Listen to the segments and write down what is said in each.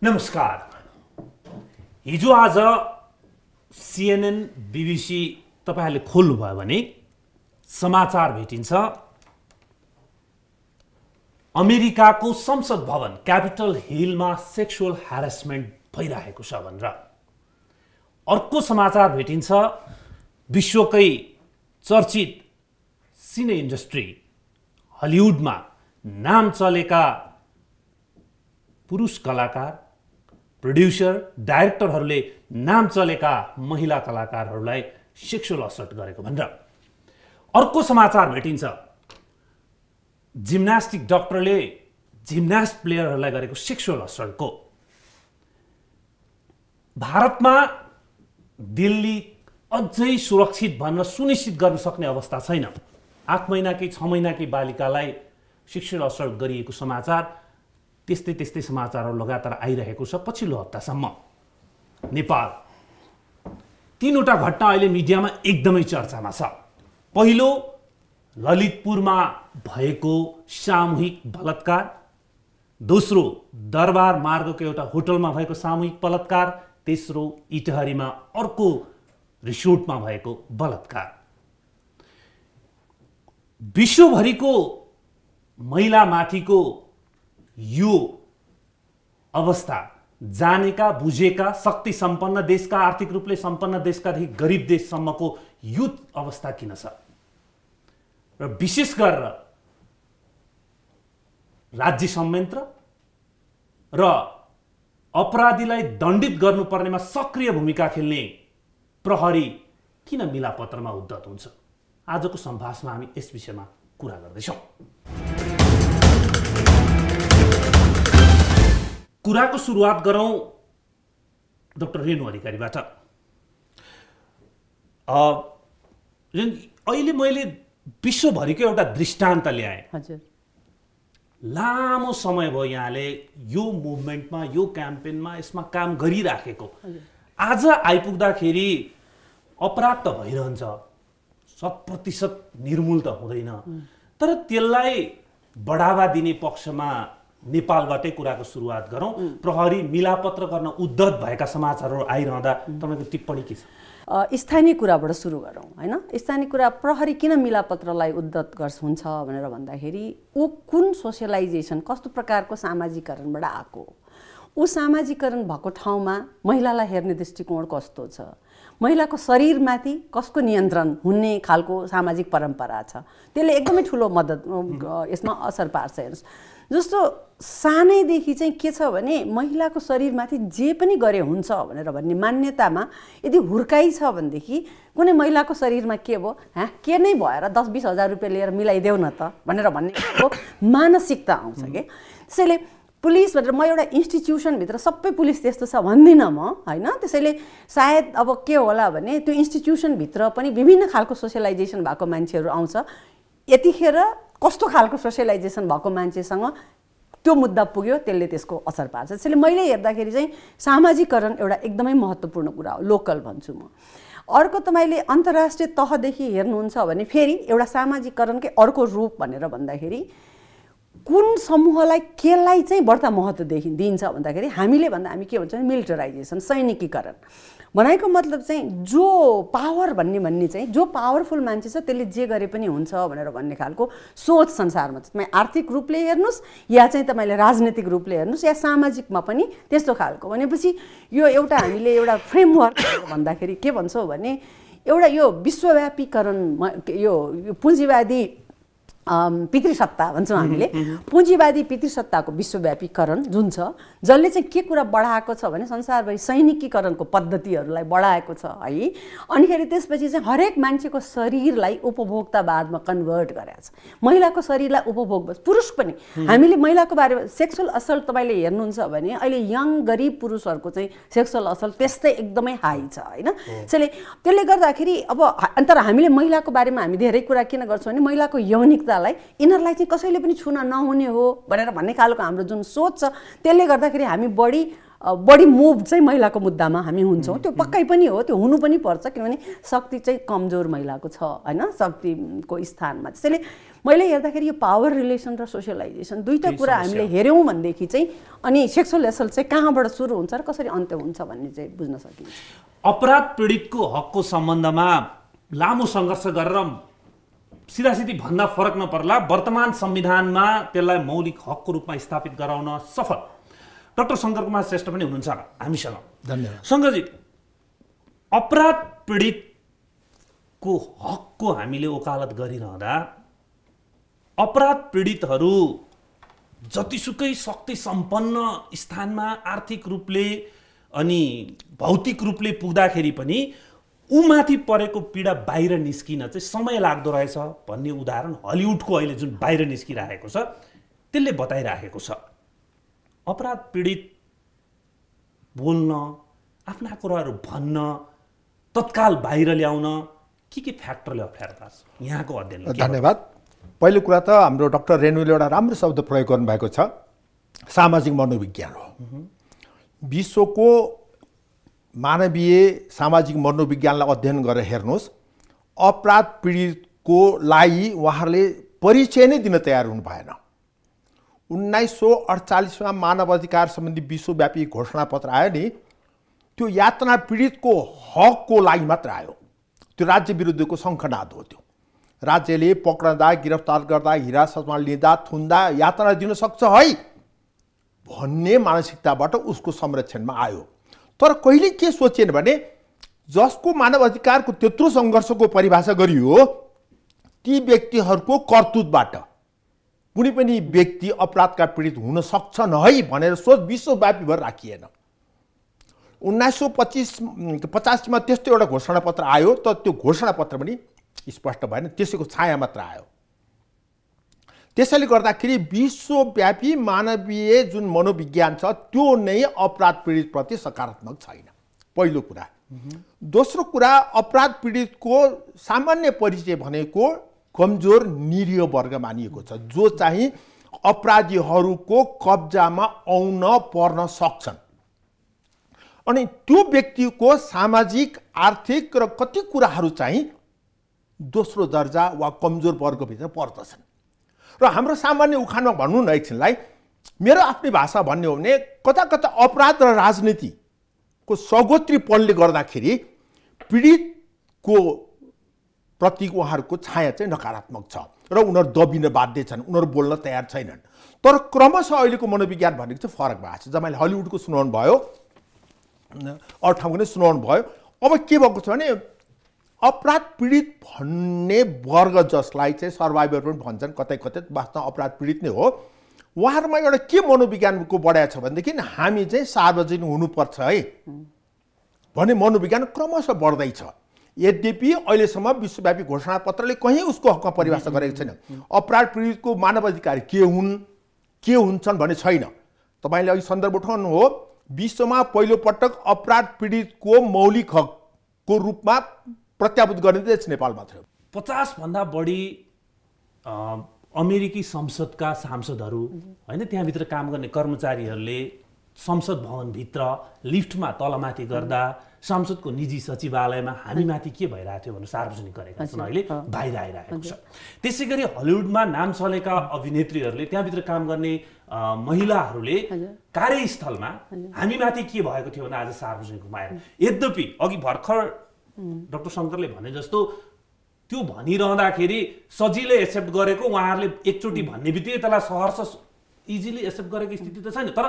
नमस्कार। हिजो आज CNN BBC तपाईहरुले खोल्नुभयो भने समाचार भेटिन्छ अमेरिकाको संसद भवन क्यापिटल हिलमा सेक्सुअल ह्यारासमेन्ट भइरहेको छ भनेर। अर्को समाचार भेटिन्छ विश्वकै चर्चित सिने इन्डस्ट्री हलिउडमा नाम चलेका पुरुष कलाकार प्रोड्युसर डाइरेक्टरहरूले नाम चलेका महिला कलाकारहरूलाई सेक्सुअल असल्ट गरेको भनेर। अर्को समाचार भेटिन्छ जिम्नास्टिक डाक्टरले जिम्नास्ट प्लेयरहरूलाई गरेको सेक्सुअल असल्टको। भारतमा दिल्ली अझै सुरक्षित भनेर सुनिश्चित गर्न सक्ने अवस्था छैन। 8 महिनाकी 6 महिनाकी बालिकालाई सेक्सुअल असल्ट गरिएको समाचार त्यस्तै समाचारहरू लगातार आइरहेको छ। पछिल्लो हप्तासम्म नेपाल 3वटा घटना अहिले मिडियामा एकदमै चर्चामा छ। पहिलो ललितपुरमा भएको सामूहिक बलात्कार, दोस्रो दरबार मार्गको एउटा होटलमा भएको सामूहिक बलात्कार, तेस्रो इटहरीमा अर्को रिसोर्टमा भएको बलात्कार। विश्वभरिको महिलामाथिको यो अवस्था जानेका बुझेका शक्ति सम्पन्न देशका आर्थिक रूपले सम्पन्न देशकादेखि गरिब देशसम्मको यो अवस्था किन छ र विशेष गरेर राज्य संयन्त्र र अपराधीलाई दण्डित गर्नुपर्नेमा सक्रिय भूमिका खेल्ने प्रहरी किन मिलापत्रमा उद्धत हुन्छ? आजको सम्भाषणमा हामी यस विषयमा कुरा गर्दैछौँ। कुराको सुरुवात गरौँ डाक्टर रेणु अधिकारीबाट। अहिले मैले विश्वभरिको एउटा दृष्टान्त ल्याएँ। हजुर, लामो समय भयो यहाँले यो मुभमेन्टमा यो क्याम्पेनमा यसमा काम गरिराखेको। आज आइपुग्दाखेरि अपराध त भइरहन्छ, 100% निर्मूल त हुँदैन, तर त्यसलाई बढावा दिने पक्षमा नेपालबाटै कुराको सुरुवात गरौँ। प्रहरी मिलापत्र गर्न उद्धत भएका समाचारहरू आइरहँदा तपाईको टिप्पणी के छ? स्थानीय कुराबाट सुरु गरौँ हैन। स्थानीय कुरा प्रहरी किन मिलापत्रलाई उद्धत हुन्छ भनेर भन्दाखेरि ऊ कुन सोशलाइजेसन कस्तो प्रकारको सामाजिकरणबाट आएको, ऊ सामाजिकरण भएको ठाउँमा महिलालाई हेर्ने दृष्टिकोण कस्तो छ, महिलाको शरीरमाथि कसको नियन्त्रण हुने खालको सामाजिक परम्परा छ, त्यसले एकदमै ठुलो मद्दत यसमा असर पार्छ। हेर्नुहोस्, जस्तो सानैदेखि चाहिँ के छ भने महिलाको शरीरमाथि जे पनि गरे हुन्छ भनेर भन्ने मान्यतामा यदि हुर्काइ छ भनेदेखि कुनै महिलाको शरीरमा के भयो, के नै भएर 10-20 हजार रुपियाँ लिएर मिलाइदेऊ न त भनेर भन्ने मानसिकता आउँछ के। त्यसैले पुलिस भनेर म एउटा इन्स्टिट्युसनभित्र सबै पुलिस त्यस्तो छ भन्दिनँ म हैन। त्यसैले सायद अब के होला भने त्यो इन्स्टिट्युसनभित्र पनि विभिन्न खालको सोसियलाइजेसन भएको मान्छेहरू आउँछ। यतिखेर कस्तो खालको सोसियलाइजेसन भएको मान्छेसँग त्यो मुद्दा पुग्यो, त्यसले त्यसको असर पार्छ। त्यसैले मैले हेर्दाखेरि चाहिँ सामाजिकरण एउटा एकदमै महत्त्वपूर्ण कुरा हो, लोकल भन्छु म। अर्को तपाईँले अन्तर्राष्ट्रिय तहदेखि हेर्नुहुन्छ भने फेरि एउटा सामाजिकरणकै अर्को रूप भनेर भन्दाखेरि कुन समूहलाई केलाई चाहिँ बढ्ता महत्त्व दिन्छ भन्दाखेरि हामी के भन्छ भने मिलिटराइजेसन, सैनिकीकरण। भनेको मतलब चाहिँ जो पावर भन्ने चाहिँ जो पावरफुल मान्छे छ त्यसले जे गरे पनि हुन्छ भनेर भन्ने खालको सोच संसारमा छ। तपाईँ आर्थिक रूपले हेर्नुहोस् या चाहिँ तपाईँले राजनीतिक रूपले हेर्नुहोस् या सामाजिकमा पनि त्यस्तो खालको। भनेपछि यो एउटा हामीले एउटा फ्रेमवर्क भन्दाखेरि के भन्छौँ भने एउटा यो विश्वव्यापीकरण, यो पुँजीवादी पितृसत्ता भन्छौँ हामीले, पुँजीवादी पितृसत्ताको विश्वव्यापीकरण जुन छ, जसले चाहिँ के कुरा बढाएको छ भने संसारभरि सैनिकीकरणको पद्धतिहरूलाई बढाएको छ है। अनिखेरि त्यसपछि चाहिँ हरेक मान्छेको शरीरलाई उपभोक्तावादमा कन्भर्ट गरेको छ। महिलाको शरीरलाई उपभोग, पुरुष पनि हामीले महिलाको बारेमा सेक्सुअल असल्ट तपाईँले हेर्नुहुन्छ भने अहिले यङ गरिब पुरुषहरूको चाहिँ सेक्सुअल असल्ट त्यस्तै एकदमै हाई छ हैन। त्यसले गर्दाखेरि अब तर हामीले महिलाको बारेमा हामी धेरै कुरा किन गर्छौँ भने महिलाको यौनिकता यिनीहरूलाई चाहिँ कसैले पनि छुन नहुने हो भनेर भन्ने खालको हाम्रो जुन सोच छ, त्यसले गर्दाखेरि हामी बढी बढी मुभ चाहिँ महिलाको मुद्दामा हामी हुन्छौँ, त्यो पक्कै पनि हो, त्यो हुनु पनि पर्छ, किनभने शक्ति चाहिँ कमजोर महिलाको छ होइन शक्तिको स्थानमा। त्यसैले मैले हेर्दाखेरि यो पावर रिलेसन र सोसियलाइजेसन दुईटा कुरा हामीले हेऱ्यौँ भनेदेखि चाहिँ अनि सेक्सुअल एसल्ट चाहिँ कहाँबाट सुरु हुन्छ र कसरी अन्त्य हुन्छ भन्ने चाहिँ बुझ्न सकिन्छ। अपराध पीडितको हकको सम्बन्धमा लामो सङ्घर्ष गरेर सिधासिधी भन्दा फरक नपर्ला वर्तमान संविधानमा त्यसलाई मौलिक हकको रूपमा स्थापित गराउन सफल डाक्टर शङ्कर कुमार श्रेष्ठ पनि हुनुहुन्छ हामीसँग। धन्यवाद। शङ्करजी, अपराध पीडितको हकको हामीले वकालत गरिरहँदा अपराध पीडितहरू जतिसुकै शक्ति सम्पन्न स्थानमा आर्थिक रूपले अनि भौतिक रूपले पुग्दाखेरि पनि उमाथि परेको पीडा बाहिर निस्किन चाहिँ समय लाग्दो रहेछ भन्ने उदाहरण हलिउडको अहिले जुन बाहिर निस्किरहेको छ त्यसले बताइरहेको छ। अपराध पीडित बोल्न, आफ्ना कुराहरू भन्न, तत्काल बाहिर ल्याउन के फ्याक्टरले अप्ठ्यारो पार्छ यहाँको अध्ययनले? धन्यवाद। पहिलो कुरा त हाम्रो डाक्टर रेणुले एउटा राम्रो शब्द प्रयोग गर्नुभएको छ, सामाजिक मनोविज्ञान हो। विश्वको मानवीय सामाजिक मनोविज्ञानलाई अध्ययन गरेर हेर्नुहोस्, अपराध पीडितको लागि उहाँहरूले परिचय नै दिन तयार हुनु भएन। 1948 मा मानव अधिकार सम्बन्धी विश्वव्यापी घोषणापत्र आयो नि, त्यो यातना पीडितको हकको लागि मात्र आयो। त्यो राज्य विरुद्धको शङ्खनाद हो। त्यो राज्यले पक्रँदा, गिरफ्तार गर्दा, हिरासतमा लिँदा, थुन्दा यातना दिन सक्छ है भन्ने मानसिकताबाट उसको संरक्षणमा आयो। तर कहिले के सोचेन भने जसको मानव अधिकारको त्यत्रो सङ्घर्षको परिभाषा गरियो, ती व्यक्तिहरूको करतुतबाट कुनै पनि व्यक्ति अपराधका पीडित हुन सक्छन् है भनेर सोच विश्वव्यापी भएर राखिएन। 1985 मा त्यस्तो एउटा घोषणापत्र आयो, तर त्यो घोषणापत्र पनि स्पष्ट भएन, त्यसैको छाया मात्र आयो। त्यसैले गर्दाखेरि विश्वव्यापी मानवीय जुन मनोविज्ञान छ त्यो नै अपराध पीडितप्रति सकारात्मक छैन, पहिलो कुरा। दोस्रो कुरा, अपराध पीडितको सामान्य परिचय भनेको कमजोर निरीह वर्ग मानिएको छ, जो चाहिँ अपराधीहरूको कब्जामा आउन पर्न सक्छन्। अनि त्यो व्यक्तिको सामाजिक, आर्थिक र कति कुराहरू चाहिँ दोस्रो दर्जा वा कमजोर वर्गभित्र पर्दछन्। र हाम्रो सामान्य उखानमा भन्नु न एकछिनलाई, मेरो आफ्नै भाषा भन्ने हो भने कता कता अपराध र राजनीतिको सगोत्रीपनले गर्दाखेरि पीडितको प्रति उहाँहरूको छाया चाहिँ नकारात्मक छ र उनीहरू दबिन बाध्य छन्, उनीहरू बोल्न तयार छैनन्। तर क्रमशः अहिलेको मनोविज्ञान भनेको चाहिँ फरक भएको छ। जमाले हलिउडको सुनाउनु भयो, अरू ठाउँको नै सुनाउनु भयो। अब के भएको छ भने अपराध पीडित भन्ने वर्ग, जसलाई चाहिँ सर्भाइभर पनि भन्छन्, कतै कतै वास्तवमा अपराध पीडित नै हो, उहाँहरूमा एउटा के मनोविज्ञानको बढाइ छ भनेदेखि हामी चाहिँ सार्वजनिक हुनुपर्छ है भन्ने मनोविज्ञान क्रमशः बढ्दैछ। यद्यपि अहिलेसम्म विश्वव्यापी घोषणापत्रले कहीँ उसको हकमा परिभाषा गरेको छैन। अपराध पीडितको मानव अधिकार के हुन्, के हुन्छन् भन्ने छैन। तपाईँले अघि सन्दर्भ उठाउनु हो, विश्वमा पहिलोपटक अपराध पीडितको मौलिक हकको रूपमा प्रत्याभूत गर्ने देश नेपाल मात्र हो। 50 भन्दा बढी अमेरिकी संसदका सांसदहरू होइन, त्यहाँभित्र काम गर्ने कर्मचारीहरूले संसद भवनभित्र लिफ्टमा तलमाथि गर्दा संसदको निजी सचिवालयमा हामीमाथि के भइरहेको थियो भनेर सार्वजनिक गरेका छन्, अहिले बाहिर आइरहेको छ। त्यसै गरी हलिउडमा नाम चलेका अभिनेत्रीहरूले, त्यहाँभित्र काम गर्ने महिलाहरूले कार्यस्थलमा हामीमाथि के भएको थियो भने आज सार्वजनिक रूपमा आएर, यद्यपि अघि भर्खर डाक्टर शङ्करले भने जस्तो त्यो भनिरहँदाखेरि सजिलै एक्सेप्ट गरेको, उहाँहरूले एकचोटि भन्ने बित्तिकै त्यसलाई सहर्ष इजिली एक्सेप्ट गरेको स्थिति त छैन, तर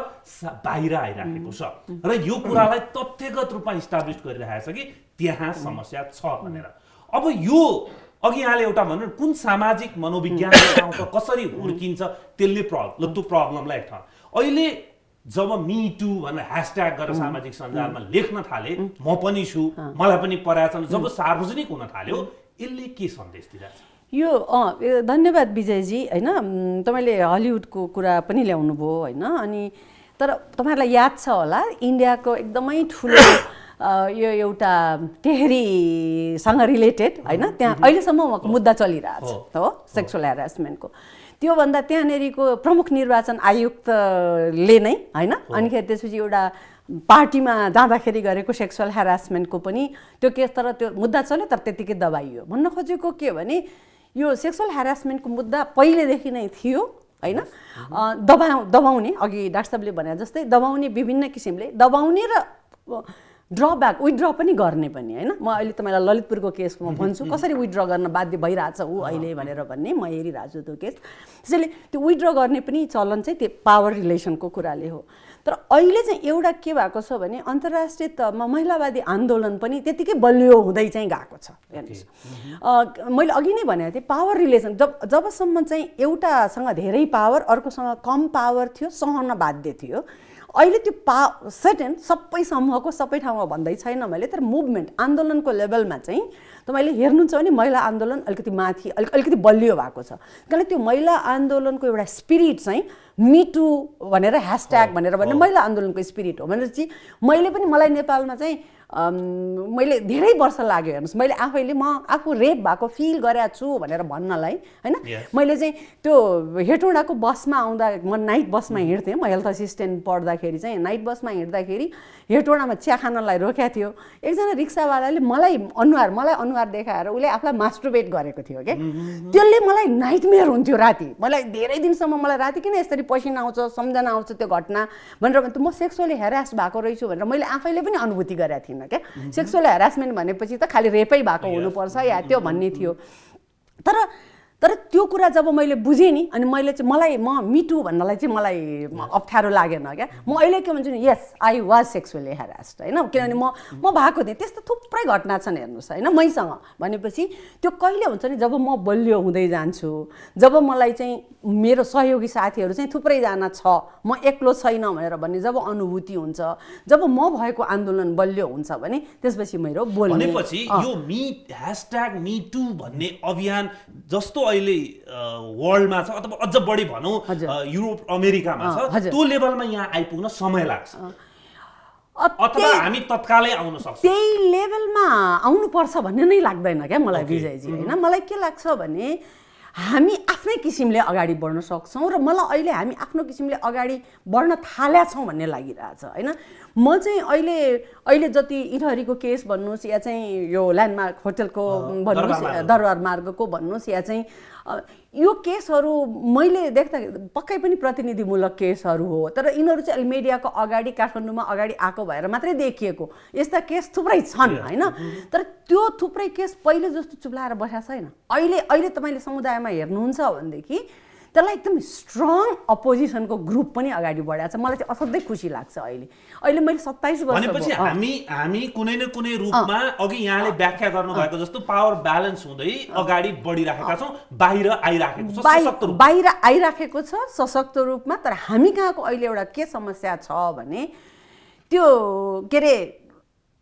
बाहिर आइरहेको छ र यो कुरालाई तथ्यगत रूपमा इस्टाब्लिस गरिरहेको छ कि त्यहाँ समस्या छ भनेर। अब यो अघि यहाँले एउटा भन्नु कुन सामाजिक मनोविज्ञानले आउँछ, कसरी हुर्किन्छ, त्यसले त्यो प्रब्लमलाई एक ठाउँ अहिले जब मी टू भनेर ह्यासट्याग गरेर सामाजिक सञ्जालमा लेख्न थाले, म पनि छु, मलाई पनि परेको छ, जब सार्वजनिक हुन थाल्यो, यसले के सन्देश दिइरहेछ? यो धन्यवाद विजयजी। होइन, तपाईँले हलिउडको कुरा पनि ल्याउनु भयो होइन, अनि तर तपाईँहरूलाई याद छ होला इन्डियाको एकदमै ठुलो यो एउटा टेहरीसँग रिलेटेड होइन, त्यहाँ अहिलेसम्म मुद्दा चलिरहेछ हो सेक्सुअल ह्यारासमेन्टको। त्योभन्दा त्यहाँनिरको प्रमुख निर्वाचन आयुक्तले नै होइन, अनिखेरि त्यसपछि एउटा पार्टीमा जाँदाखेरि गरेको सेक्सुअल ह्यारासमेन्टको पनि त्यो केस, तर त्यो मुद्दा चल्यो तर त्यतिकै दबाइयो। भन्न खोजेको के भने यो सेक्सुअल ह्यारासमेन्टको मुद्दा पहिलेदेखि नै थियो होइन। दबाउने, अघि डाक्टर साहबले भने जस्तै दबाउने विभिन्न किसिमले दबाउने र ड्रब्याक विथड्र पनि गर्ने पनि होइन। म अहिले तपाईँलाई ललितपुरको केसमा भन्छु कसरी विथड्र गर्न बाध्य भइरहेछ ऊ अहिले भनेर भन्ने म हेरिरहेको छु त्यो केस। त्यसैले त्यो विथड्र गर्ने पनि चलन चाहिँ त्यो पावर रिलेसनको कुराले हो। तर अहिले चाहिँ एउटा के भएको छ भने अन्तर्राष्ट्रिय तहमा महिलावादी आन्दोलन पनि त्यतिकै बलियो हुँदै चाहिँ गएको छ। हेर्नुहोस् मैले अघि नै भनेको थिएँ पावर रिलेसन जबसम्म चाहिँ एउटासँग धेरै पावर अर्कोसँग कम पावर थियो सहन बाध्य थियो। अहिले त्यो सर्टेन सबै समूहको सबै ठाउँमा भन्दै छैन मैले, तर मुभमेन्ट आन्दोलनको लेभलमा चाहिँ तपाईँले हेर्नुहुन्छ भने महिला आन्दोलन अलिकति माथि अलिकति बलियो भएको छ। किनभने त्यो महिला आन्दोलनको एउटा स्पिरिट चाहिँ मिटु भनेर ह्यासट्याग भनेर भन्ने महिला आन्दोलनको स्पिरिट हो भनेर चाहिँ मलाई नेपालमा चाहिँ मैले धेरै वर्ष लाग्यो। हेर्नुहोस् मैले आफैले म आफू रेप भएको फिल गरेको छु भनेर भन्नलाई होइन। मैले चाहिँ त्यो हेटौँडाको बसमा आउँदा म नाइट बसमा हिँड्थेँ, म हेल्थ असिस्टेन्ट पढ्दाखेरि चाहिँ नाइट बसमा हिँड्दाखेरि हेटौँडामा चिया खानलाई रोकेको थियो। एकजना रिक्सावालाले मलाई अनुहार देखाएर उसले आफूलाई मास्टरबेट गरेको थियो क्या। त्यसले मलाई नाइटमेयर हुन्थ्यो राति। मलाई धेरै दिनसम्म मलाई राति किन यसरी पसिना आउँछ सम्झना आउँछ त्यो घटना भनेर म सेक्सुअली हेरास भएको रहेछु भनेर मैले आफैले पनि अनुभूति गरेको थिइनँ क्या। सेक्सुअल हेरासमेन्ट भनेपछि त खालि रेपै भएको हुनुपर्छ या त्यो भन्ने थियो। तर त्यो कुरा जब मैले बुझेँ नि अनि मलाई म मिटु भन्नलाई चाहिँ मलाई अप्ठ्यारो लागेन क्या। म अहिले के भन्छु नि yes I was sexually harassed होइन। किनभने म भएको थिएँ। त्यस्तो थुप्रै घटना छन् हेर्नुहोस् होइन मैसँग भनेपछि त्यो कहिले हुन्छ नि जब म बलियो हुँदै जान्छु, जब मलाई चाहिँ मेरो सहयोगी साथीहरू चाहिँ थुप्रैजना छ म एक्लो छैन भनेर भन्ने जब अनुभूति हुन्छ, जब म भएको आन्दोलन बलियो हुन्छ भने त्यसपछि मेरो बोल्ने भनेपछि यो #MeToo भन्ने अभियान जस्तो अहिले वर्ल्डमा छ अथवा अझ बढी भनौँ युरोप अमेरिकामा छ त्यो लेभलमा यहाँ आइपुग्न समय लाग्छ अथवा हामी तत्कालै आउन सक्छौँ। त्यही लेभलमा आउनुपर्छ भन्ने नै लाग्दैन क्या मलाई विजयजी होइन। मलाई के लाग्छ भने हामी आफ्नै किसिमले अगाडि बढ्न सक्छौँ र मलाई अहिले हामी आफ्नो किसिमले अगाडि बढ्न थालेका छौँ भन्ने लागिरहेछ होइन। म चाहिँ अहिले जति इटहरीको केस भन्नुहोस् या चाहिँ यो ल्यान्डमार्क होटलको भन्नुहोस् दरबार मार्गको भन्नुहोस् या चाहिँ यो केसहरू मैले देख्दा पक्कै पनि प्रतिनिधिमूलक केसहरू हो। तर यिनीहरू चाहिँ अहिले मिडियाको अगाडि काठमाडौँमा अगाडि आएको भएर मात्रै देखिएको यस्ता केस थुप्रै छन् होइन। तर त्यो थुप्रै केस पहिले जस्तो चुप्लाएर बसेको छैन। अहिले तपाईँले समुदायमा हेर्नुहुन्छ भनेदेखि त्यसलाई एकदम स्ट्रङ अपोजिसनको ग्रुप पनि अगाडि बढाएको छ। मलाई चाहिँ असाध्यै खुसी लाग्छ। अहिले मैले 27 वर्ष भनेपछि हामी कुनै न कुनै रूपमा अघि यहाँले व्याख्या गर्नुभएको जस्तो पावर ब्यालेन्स हुँदै अगाडि बढिराखेका छौँ, बाहिर आइराखेको छ सशक्त रूपमा। तर हामी कहाँको अहिले एउटा के समस्या छ भने त्यो के अरे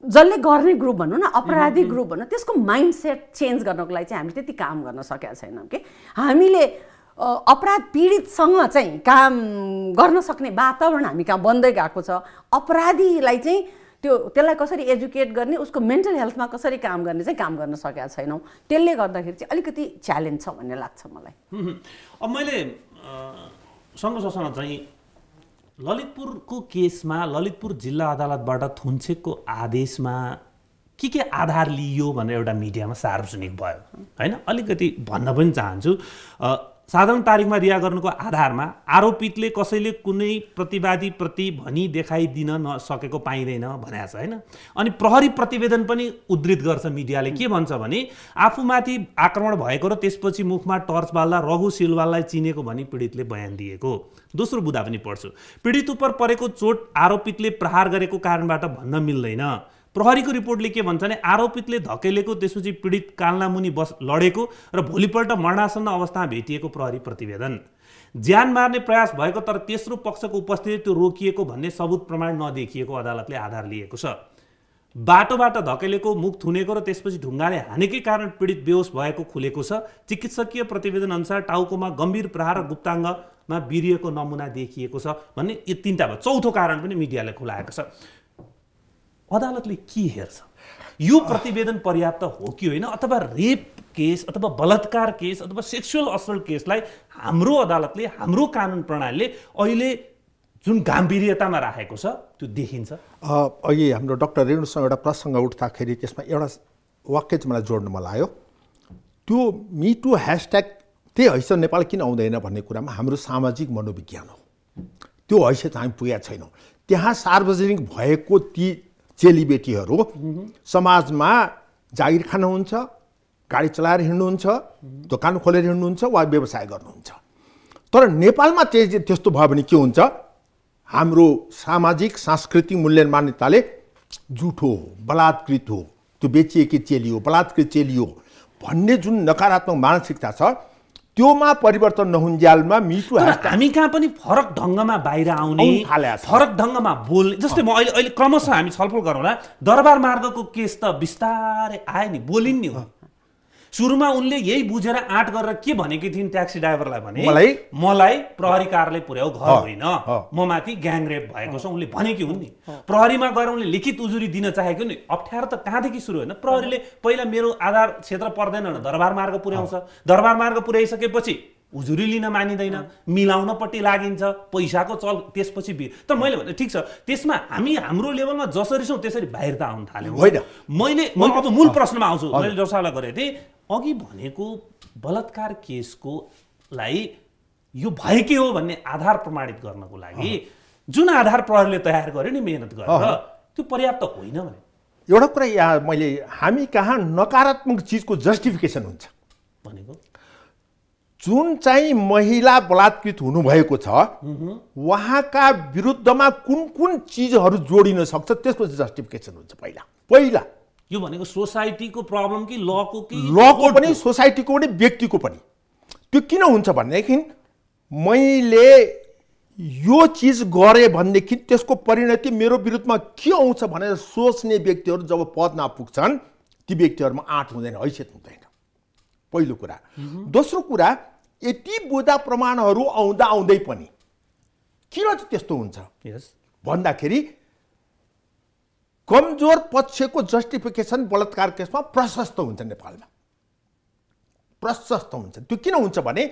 जसले गर्ने ग्रुप भनौँ न अपराधी ग्रुप भनौँ त्यसको माइन्डसेट चेन्ज गर्नको लागि चाहिँ हामीले त्यति काम गर्न सकेका छैनौँ कि हामीले अपराध पीडितसँग चाहिँ काम गर्न सक्ने वातावरण हामी कहाँ बन्दै गएको छ। अपराधीलाई चाहिँ त्यसलाई कसरी एजुकेट गर्ने उसको मेन्टल हेल्थमा कसरी काम गर्ने चाहिँ काम गर्न सकेका छैनौँ। त्यसले गर्दाखेरि चाहिँ अलिकति च्यालेन्ज छ भन्ने लाग्छ मलाई। अब मैले सँगसँगै चाहिँ ललितपुरको केसमा ललितपुर जिल्ला अदालतबाट थुन्सेकको आदेशमा के आधार लिइयो भनेर एउटा मिडियामा सार्वजनिक भयो होइन। अलिकति भन्न पनि चाहन्छु साधारण तारिखमा रिहा गर्नुको आधारमा आरोपितले कसैले कुनै प्रतिवादीप्रति भनी देखाइदिन नसकेको पाइँदैन भनेको छ होइन। अनि प्रहरी प्रतिवेदन पनि उद्धृत गर्छ मिडियाले। के भन्छ भने आफूमाथि आक्रमण भएको र त्यसपछि मुखमा टर्च बाल्दा रघु सिलवाललाई चिनेको भनी पीडितले बयान दिएको। दोस्रो बुदा पनि पढ्छु। पीडित उपर परेको चोट आरोपितले प्रहार गरेको कारणबाट भन्न मिल्दैन। प्रहरीको रिपोर्टले के भन्छ भने आरोपितले धकेलेको त्यसपछि पीडित काल्नामुनि लडेको र भोलिपल्ट मरणासन्न अवस्थामा भेटिएको प्रहरी प्रतिवेदन। ज्यान मार्ने प्रयास भएको तर तेस्रो पक्षको उपस्थिति त्यो रोकिएको भन्ने सबुत प्रमाण नदेखिएको अदालतले आधार लिएको छ। बाटोबाट धकेलेको मुख थुनेको र त्यसपछि ढुङ्गाले हानेकै कारण पीडित बेहोस भएको खुलेको छ। चिकित्सकीय प्रतिवेदन अनुसार टाउकोमा गम्भीर प्रहार र गुप्ताङ्गमा वीर्यको नमुना देखिएको छ भन्ने यो तीनटा भयो। चौथो कारण पनि मिडियाले खुलाएको छ। अदालतले के हेर्छ? यो प्रतिवेदन पर्याप्त हो कि होइन अथवा रेप केस अथवा बलात्कार केस अथवा सेक्सुअल असल्ट केसलाई हाम्रो अदालतले हाम्रो कानुन प्रणालीले अहिले जुन गाम्भीर्यतामा राखेको छ त्यो देखिन्छ। अघि हाम्रो डाक्टर रेणुसँग एउटा प्रसङ्ग उठ्दाखेरि त्यसमा एउटा वाक्य चाहिँ मलाई जोड्नु मन लाग्यो। त्यो मिटु ह्यासट्याग त्यही हैसियत नेपाल किन आउँदैन भन्ने कुरामा हाम्रो सामाजिक मनोविज्ञान हो। त्यो हैसियत हामी पुगेका छैनौँ। त्यहाँ सार्वजनिक भएको ती चेलीबेटीहरू समाजमा जागिर खानुहुन्छ, गाडी चलाएर हिँड्नुहुन्छ, दोकान खोलेर हिँड्नुहुन्छ वा व्यवसाय गर्नुहुन्छ। तर नेपालमा त्यस्तो भयो भने के हुन्छ, हाम्रो सामाजिक सांस्कृतिक मूल्य मान्यताले झुठो हो, बलात्कृत हो, त्यो बेचिएकी चेली हो, बलात्कृत चेली हो भन्ने जुन नकारात्मक मानसिकता छ त्योमा परिवर्तन नहुन्जेलमा मिटु हामी कहाँ पनि फरक ढङ्गमा बाहिर आउने, फरक ढङ्गमा बोल्ने। जस्तै म अहिले क्रमशः हामी छलफल गरौँला, दरबार मार्गको केस त बिस्तारै आयो नि, बोलिन् नि हो। सुरुमा उनले यही बुझेर आँट गरेर के भनेकी थिइन् ट्याक्सी ड्राइभरलाई भने मलाई प्रहरी कार्यालय पुर्याऊ, घर होइन, म माथि ग्याङरेप भएको छ उनले भनेकी हुन् नि। प्रहरीमा गएर उनले लिखित उजुरी दिन चाहेको नि। अप्ठ्यारो त कहाँदेखि सुरु होइन, प्रहरीले पहिला मेरो आधार क्षेत्र पर्दैन भने दरबार मार्ग पुर्याउँछ, दरबार मार्ग पुर्याइसकेपछि उजुरी लिन मानिँदैन, मिलाउनपट्टि लागिन्छ, पैसाको चल त्यसपछि तर मैले भने ठिक छ, त्यसमा हामी हाम्रो लेभलमा जसरी छौँ त्यसरी बाहिर त आउन थाल्यौँ। म अब मूल प्रश्नमा आउँछु। मैले जसलाई गरेको थिएँ अघि भनेको बलात्कार केसको लाई यो भएकै हो भन्ने आधार प्रमाणित गर्नको लागि जुन आधार प्रहरीले तयार गर्यो नि मेहनत गरेर, त्यो पर्याप्त होइन भने एउटा कुरा यहाँ मैले हामी कहाँ नकारात्मक चिजको जस्टिफिकेसन हुन्छ भनेको जुन चाहिँ महिला बलात्कृत हुनुभएको छ उहाँका विरुद्धमा कुन कुन चिजहरू जोडिन सक्छ त्यसको जस्टिफिकेसन हुन्छ। पहिला यो भनेको सोसाइटीको प्रब्लम कि लको पनि, सोसाइटीको पनि, व्यक्तिको पनि। त्यो किन हुन्छ भनेदेखि मैले यो चिज गरेँ भनेदेखि त्यसको परिणति मेरो विरुद्धमा के आउँछ भनेर सोच्ने व्यक्तिहरू जब पदमा पुग्छन् ती व्यक्तिहरूमा आँट हुँदैन, हैसियत हुँदैन, पहिलो कुरा। दोस्रो कुरा, यति बुझा प्रमाणहरू आउँदै पनि किन चाहिँ त्यस्तो हुन्छ भन्दाखेरि कमजोर पक्षको जस्टिफिकेसन बलात्कार केसमा प्रशस्त हुन्छ, नेपालमा प्रशस्त हुन्छ। त्यो किन हुन्छ भने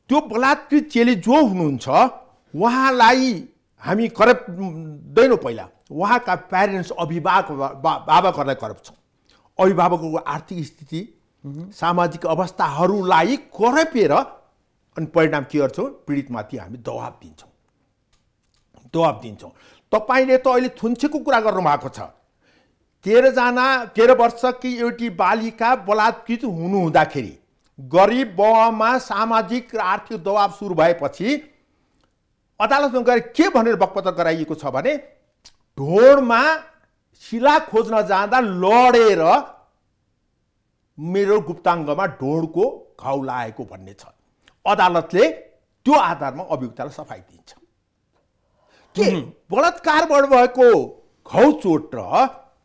त्यो बलात्कृत चेली जो हुनुहुन्छ उहाँलाई हामी करप्ट दैनौँ। पहिला उहाँका प्यारेन्ट्स, अभिभावकहरूलाई करप्ट छौँ। अभिभावकको आर्थिक स्थिति, सामाजिक अवस्थाहरूलाई करपेर अनि परिणाम के गर्छौँ, पीडितमाथि हामी दबाब दिन्छौँ। तपाईले त अहिले थुन्सेको कुरा गर्नुभएको छ। 13 वर्षकी एउटी बालिका बलात्कृत हुनुहुँदाखेरि गरिब बाउमा सामाजिक र आर्थिक दबाब सुरु भएपछि अदालतमा गएर के भनेर बकपत्र गराइएको छ भने ढोडमा शिला खोज्न जाँदा लडेर मेरो गुप्ताङ्गमा ढोडको घाउ लागेको भन्ने छ। अदालतले त्यो आधारमा अभियुक्तलाई सफाई दिन्छ कि बलात्कारबाट भएको घाउचोट र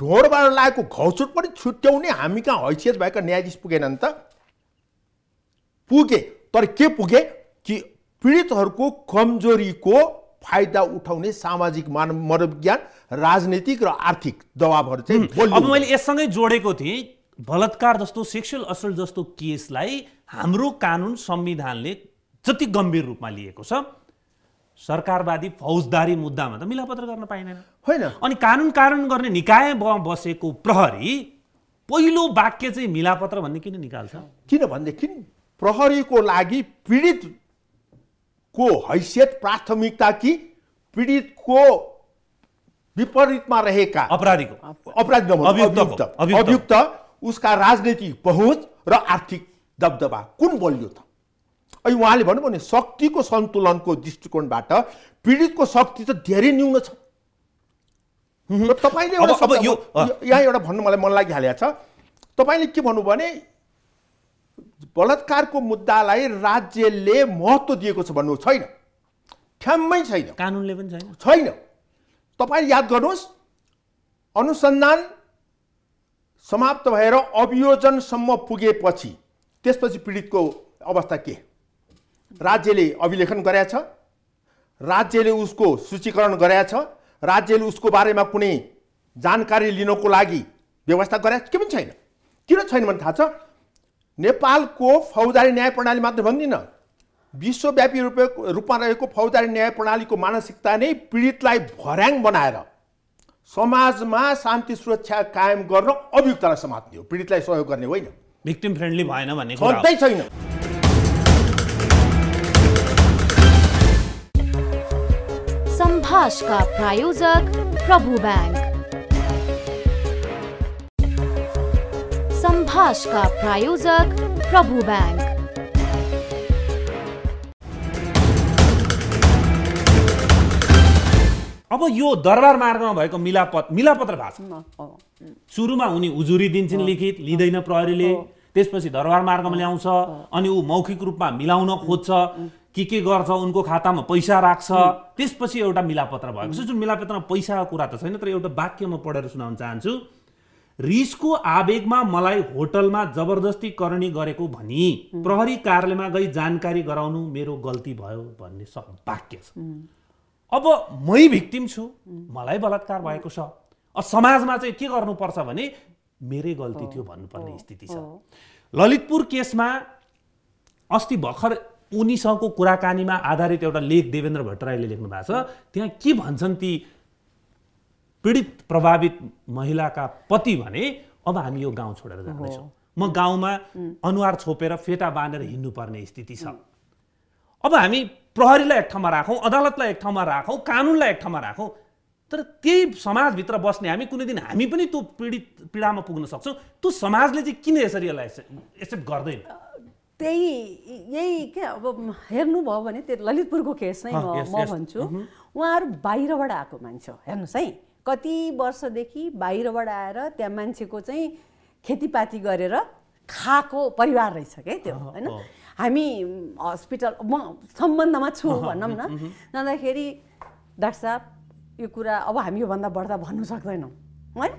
ढोडबाट लागेको घाउचोट पनि छुट्याउने हामी कहाँ हैसियत भएका न्यायाधीश पुगेनन् त? पुगे, तर के पुगे कि पीडितहरूको कमजोरीको फाइदा उठाउने सामाजिक मनोविज्ञान, राजनीतिक र आर्थिक दबावहरू चाहिँ अब मैले यससँगै जोडेको थिएँ। बलात्कार जस्तो, सेक्सुअल असल्ट जस्तो केसलाई हाम्रो कानुन, संविधानले जति गम्भीर रूपमा लिएको छ, सरकारवादी फौजदारी मुद्दामा त मिलापत्र गर्न पाइँदैन होइन। अनि कानुन गर्ने निकाय बसेको प्रहरी पहिलो वाक्य चाहिँ मिलापत्र भन्ने किन निकाल्छ? किनभनेदेखि प्रहरीको लागि पीडितको हैसियत प्राथमिकता कि पीडितको विपरीतमा रहेका अभियुक्त उसका राजनीतिक पहुँच र आर्थिक दबदबा कुन बलियो त? अनि उहाँले भन्नुभयो नि शक्तिको सन्तुलनको दृष्टिकोणबाट पीडितको शक्ति त धेरै न्यून छ। तपाईले यहाँ एउटा भन्नु मलाई मन लागिहालेको छ। तपाईले के भन्नु भने बलात्कारको मुद्दालाई राज्यले महत्त्व दिएको छ भन्नु छैन, ठ्याम्मै छैन, कानुनले पनि छैन। तपाईले याद गर्नुहोस्, अनुसन्धान समाप्त भएर अभियोजनसम्म पुगेपछि त्यसपछि पीडितको अवस्था के? राज्यले अभिलेखन गरेछ, राज्यले उसको सूचीकरण गरेछ, राज्यले उसको बारेमा कुनै जानकारी लिनको लागि व्यवस्था गरेछ के पनि छैन। किन छैन भने थाहा छ? नेपालको फौजदारी न्याय प्रणाली मात्र भन्दिनँ, विश्वव्यापी रूपमा रहेको फौजदारी न्याय प्रणालीको मानसिकता नै पीडितलाई भर्याङ बनाएर समाजमा शान्ति सुरक्षा कायम गर्न अभियुक्तलाई समात्ने हो, पीडितलाई सहयोग गर्ने होइन। भिक्टिम फ्रेन्डली भएन भन्ने कुरा छँदै छैन। संभाषका प्रायोजक प्रभु बैंक। संभाषका प्रायोजक प्रभु बैंक। अब यो दरबार मार्गमा भएको मिलापत्र भएको छ। सुरुमा उनी उजुरी दिन्छन् लिखित, लिँदैन प्रहरीले, त्यसपछि दरबार मार्गमा ल्याउँछ, अनि ऊ मौखिक रूपमा मिलाउन खोज्छ, के गर्छ, उनको खातामा पैसा राख्छ, त्यसपछि एउटा मिलापत्र भएको छ। जुन मिलापत्रमा पैसाको कुरा त छैन, तर एउटा वाक्य म पढेर सुनाउन चाहन्छु। रिसको आवेगमा मलाई होटलमा जबरजस्ती करणी गरेको भनी प्रहरी कार्यालयमा गई जानकारी गराउनु मेरो गल्ती भयो भन्ने वाक्य छ। अब मै भिक्टिम छु, मलाई बलात्कार भएको छ, समाजमा चाहिँ के गर्नुपर्छ भने मेरै गल्ती थियो भन्नुपर्ने स्थिति छ। ललितपुर केसमा अस्ति भर्खर उनीसँगको कुराकानीमा आधारित एउटा लेख देवेन्द्र भट्टराईले लेख्नु भएको छ। त्यहाँ के भन्छन् ती पीडित प्रभावित महिलाका पति भने, अब हामी यो गाउँ छोडेर जाँदैछौँ, म गाउँमा अनुहार छोपेर फेटा बाँधेर हिँड्नुपर्ने स्थिति छ। अब हामी प्रहरीलाई एक ठाउँमा राखौँ, अदालतलाई एक ठाउँमा राखौँ, कानुनलाई एक ठाउँमा राखौँ, तर त्यही समाजभित्र बस्ने हामी कुनै दिन हामी पनि त्यो पीडामा पुग्न सक्छौँ। त्यो समाजले चाहिँ किन यसरी यसलाई एक्सेप्ट गर्दैन? यही क्या अब हेर्नुभयो भने त्यो ललितपुरको केस नै म भन्छु। उहाँहरू बाहिरबाट आएको मान्छे हो, हेर्नुहोस् है, कति वर्षदेखि बाहिरबाट आएर त्यहाँ मान्छेको चाहिँ खेतीपाती गरेर खाएको परिवार रहेछ क्या त्यो, होइन। हामी हस्पिटल म सम्बन्धमा छु भनौँ न, जाँदाखेरि डाक्टर साहब यो कुरा अब हामी योभन्दा बढ्दा भन्नु सक्दैनौँ, होइन।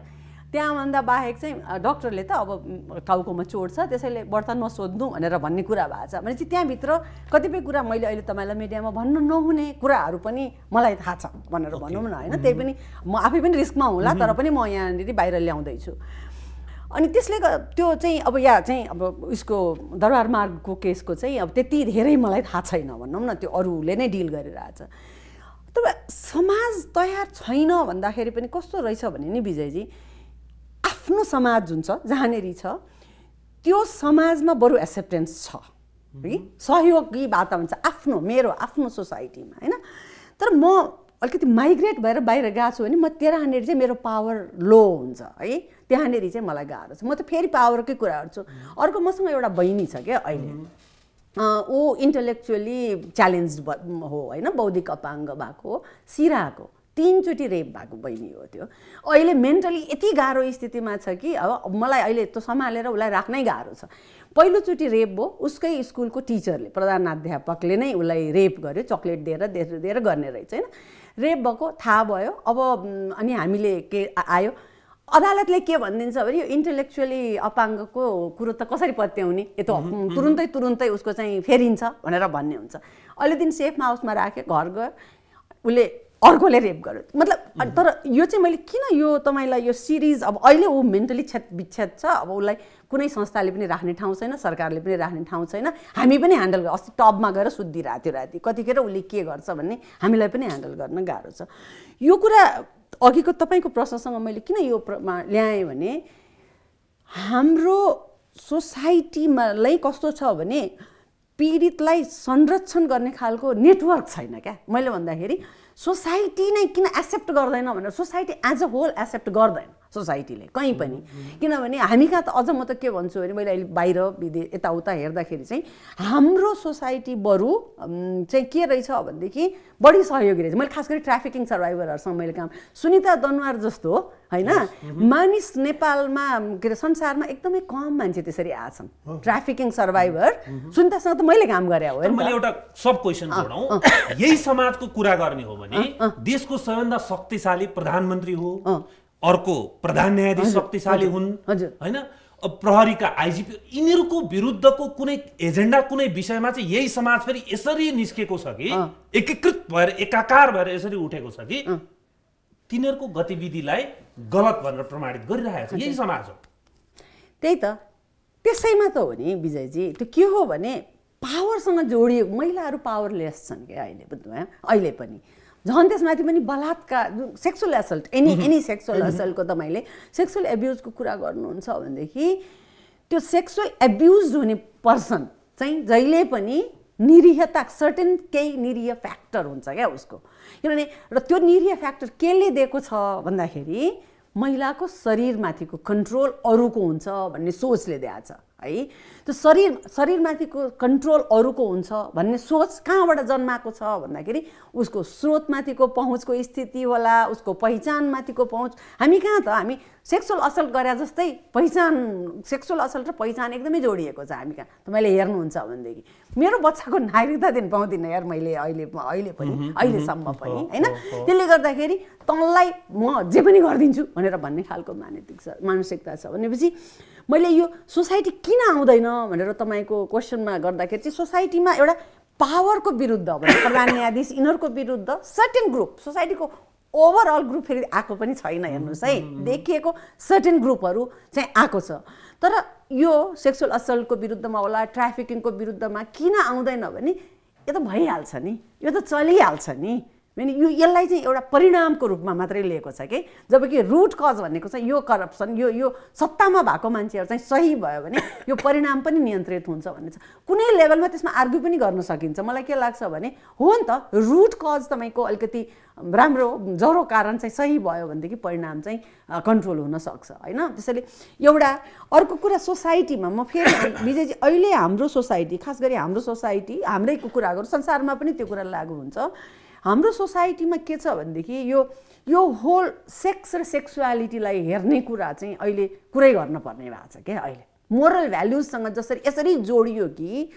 त्यहाँभन्दा बाहेक चाहिँ डक्टरले त अब टाउकोमा चोट छ त्यसैले बढ्ता नसोध्नु भनेर भन्ने कुरा भएको छ भने चाहिँ त्यहाँभित्र कतिपय कुरा मैले अहिले तपाईँलाई मिडियामा भन्नु नहुने कुराहरू पनि मलाई थाहा छ भनेर भनौँ न, होइन। त्यही पनि म आफै पनि रिस्कमा होला, तर पनि म यहाँनिर बाहिर ल्याउँदैछु। अनि त्यसले त्यो चाहिँ अब यहाँ चाहिँ अब उसको दरबार मार्गको केसको चाहिँ अब त्यति धेरै मलाई थाहा छैन भनौँ न, त्यो अरूले नै डिल गरिरहेछ। तर समाज तयार छैन भन्दाखेरि पनि कस्तो रहेछ भने नि विजयजी, आफ्नो समाज जुन छ जहाँनेरि छ त्यो समाजमा बरु एक्सेप्टेन्स छ, सहयोगी वातावरण छ, आफ्नो मेरो आफ्नो सोसाइटीमा, होइन। तर म अलिकति माइग्रेट भएर बाहिर गएको छु भने म त्यहाँनिर चाहिँ मेरो पावर लो हुन्छ है, त्यहाँनिर चाहिँ मलाई गाह्रो छ। म त फेरि पावरकै कुराहरू छु। अर्को मसँग एउटा बहिनी छ क्या अहिले, ऊ इन्टेलेक्चुअली च्यालेन्ज हो, होइन, बौद्धिक अपाङ्ग भएको, सिराको 3 चोटि रेप भएको बहिनी हो त्यो। अहिले मेन्टली यति गाह्रो स्थितिमा छ कि अब मलाई अहिले त्यो सम्हालेर उसलाई राख्नै गाह्रो छ। पहिलोचोटि रेप भयो, उसकै स्कुलको टिचरले, प्रधानाध्यापकले नै उसलाई रेप गर्यो, चक्लेट दिएर गर्ने रहेछ, होइन। रेप भएको थाहा भयो, अब अनि हामीले के आयो, अदालतले के भनिदिन्छ भने यो इन्टेलेक्चुअली अपाङ्गको कुरो त कसरी पत्याउने, यो त तुरुन्तै उसको चाहिँ फेरिन्छ भनेर भन्ने हुन्छ। अहिले दिन सेफ हाउसमा राख्यो, घर गयो, उसले अर्कोले रेप गर्यो। मतलब तर यो चाहिँ मैले किन यो तपाईँलाई यो सिरिज, अब अहिले ऊ मेन्टली विच्छेद छ, अब उसलाई कुनै संस्थाले पनि राख्ने ठाउँ छैन, सरकारले पनि राख्ने ठाउँ छैन, हामी पनि ह्यान्डल गर्छ। अस्ति टबमा गएर सुत्दिरहेको थियो राति, कतिखेर उसले के गर्छ भन्ने हामीलाई पनि ह्यान्डल गर्न गाह्रो छ। यो कुरा अघिको तपाईँको प्रश्नसँग मैले किन यो ल्याएँ भने हाम्रो सोसाइटीमालाई कस्तो छ भने पीडितलाई संरक्षण गर्ने खालको नेटवर्क छैन क्या। मैले भन्दाखेरि सोसाइटी नै किन एक्सेप्ट गर्दैन भनेर, society as a whole except गर्दैन सोसाइटीले कहीँ पनि। किनभने हामी कहाँ त अझ म त के भन्छु भने मैले अहिले बाहिर विदेश यताउता हेर्दाखेरि चाहिँ हाम्रो सोसाइटी बरु चाहिँ के रहेछ भनेदेखि बढी सहयोगी रहेछ। मैले खास गरी ट्राफिकिङ सर्भाइभरहरूसँग मैले काम, सुनिता दनवार जस्तो होइन मानिस नेपालमा के अरे संसारमा एकदमै कम मान्छे त्यसरी आछन् ट्राफिकिङ सर्भाइभर। सुनितासँग त मैले काम गरे हो। मैले एउटा सब क्वेसन जोडौँ, यही समाजको कुरा गर्ने हो भने देशको सबैभन्दा शक्तिशाली प्रधानमन्त्री हो, अर्को प्रधान न्यायाधीश शक्तिशाली हुन्, होइन, प्रहरीका आइजिपी, यिनीहरूको विरुद्धको कुनै एजेन्डा कुनै विषयमा चाहिँ यही समाज फेरि यसरी निस्केको छ कि एकीकृत भएर एकाकार भएर यसरी उठेको छ कि तिनीहरूको गतिविधिलाई गलत भनेर प्रमाणित गरिरहेको छ यही समाज हो। त्यही त, त्यसैमा त हो नि विजयजी, त्यो के हो भने पावर पावरसँग जोडिएको महिलाहरू पावरलेस छन् क्या अहिले पनि झन् त्यसमाथि पनि बलात्कार सेक्सुअल एसल्ट एनी सेक्सुअल एसल्टको तपाईँले सेक्सुअल एब्युजको कुरा गर्नुहुन्छ भनेदेखि त्यो सेक्सुअल एब्युज हुने पर्सन चाहिँ जहिले पनि निरीहता सर्टेन केही निरीह फ्याक्टर हुन्छ क्या उसको किनभने र त्यो निरीह फ्याक्टर केले दिएको छ भन्दाखेरि महिलाको शरीरमाथिको कन्ट्रोल अरूको हुन्छ भन्ने सोचले दिएको छ है त्यो शरीरमाथिको कन्ट्रोल अरूको हुन्छ भन्ने सोच कहाँबाट जन्माएको छ भन्दाखेरि उसको स्रोतमाथिको पहुँचको स्थिति होला उसको पहिचानमाथिको पहुँच हामी कहाँ त हामी सेक्सुअल असल्ट गरे जस्तै सेक्सुअल असल्ट र पहिचान एकदमै जोडिएको छ हामी कहाँ तपाईँले हेर्नुहुन्छ भनेदेखि मेरो बच्चाको नागरिकता दिन पाउँदिनँ यार मैले अहिलेसम्म पनि होइन त्यसले गर्दाखेरि तँलाई म जे पनि गरिदिन्छु भनेर भन्ने खालको मानसिकता छ भनेपछि मैले यो सोसाइटी किन आउँदैन भनेर तपाईँको क्वेसनमा गर्दाखेरि चाहिँ सोसाइटीमा एउटा पावरको विरुद्ध भने प्रधान न्यायाधीश यिनीहरूको विरुद्ध सर्टेन ग्रुप सोसाइटीको ओभरअल ग्रुप फेरि आएको पनि छैन हेर्नुहोस् है देखिएको सर्टेन ग्रुपहरू चाहिँ आएको छ तर यो सेक्सुअल असल्टको विरुद्धमा होला ट्राफिकिङको विरुद्धमा किन आउँदैन भने यो त भइहाल्छ नि यो त चलिहाल्छ नि यो यसलाई चाहिँ एउटा परिणामको रूपमा मात्रै लिएको छ कि जबकि रुट कज भनेको चाहिँ यो करप्सन यो सत्तामा भएको मान्छेहरू चाहिँ सही भयो भने यो परिणाम पनि नियन्त्रित हुन्छ भन्ने छ कुनै लेभलमा त्यसमा आर्ग्यु पनि गर्न सकिन्छ मलाई के लाग्छ भने हो नि त रुट कज तपाईँको अलिकति राम्रो जरो कारण चाहिँ सही भयो भनेदेखि परिणाम चाहिँ कन्ट्रोल हुन सक्छ होइन त्यसैले एउटा अर्को कुरा सोसाइटीमा म फेरि विजयजी अहिले हाम्रो सोसाइटी खास गरी हाम्रो सोसाइटी हाम्रैको कुरा गरौँ संसारमा पनि त्यो कुरा लागू हुन्छ हाम्रो सोसाइटीमा के छ भनेदेखि यो होल सेक्स र सेक्सुअलिटीलाई हेर्ने कुरा चाहिँ अहिले कुरै गर्न पर्ने भएको छ क्या अहिले मोरल भ्याल्युजसँग यसरी जोडियो कि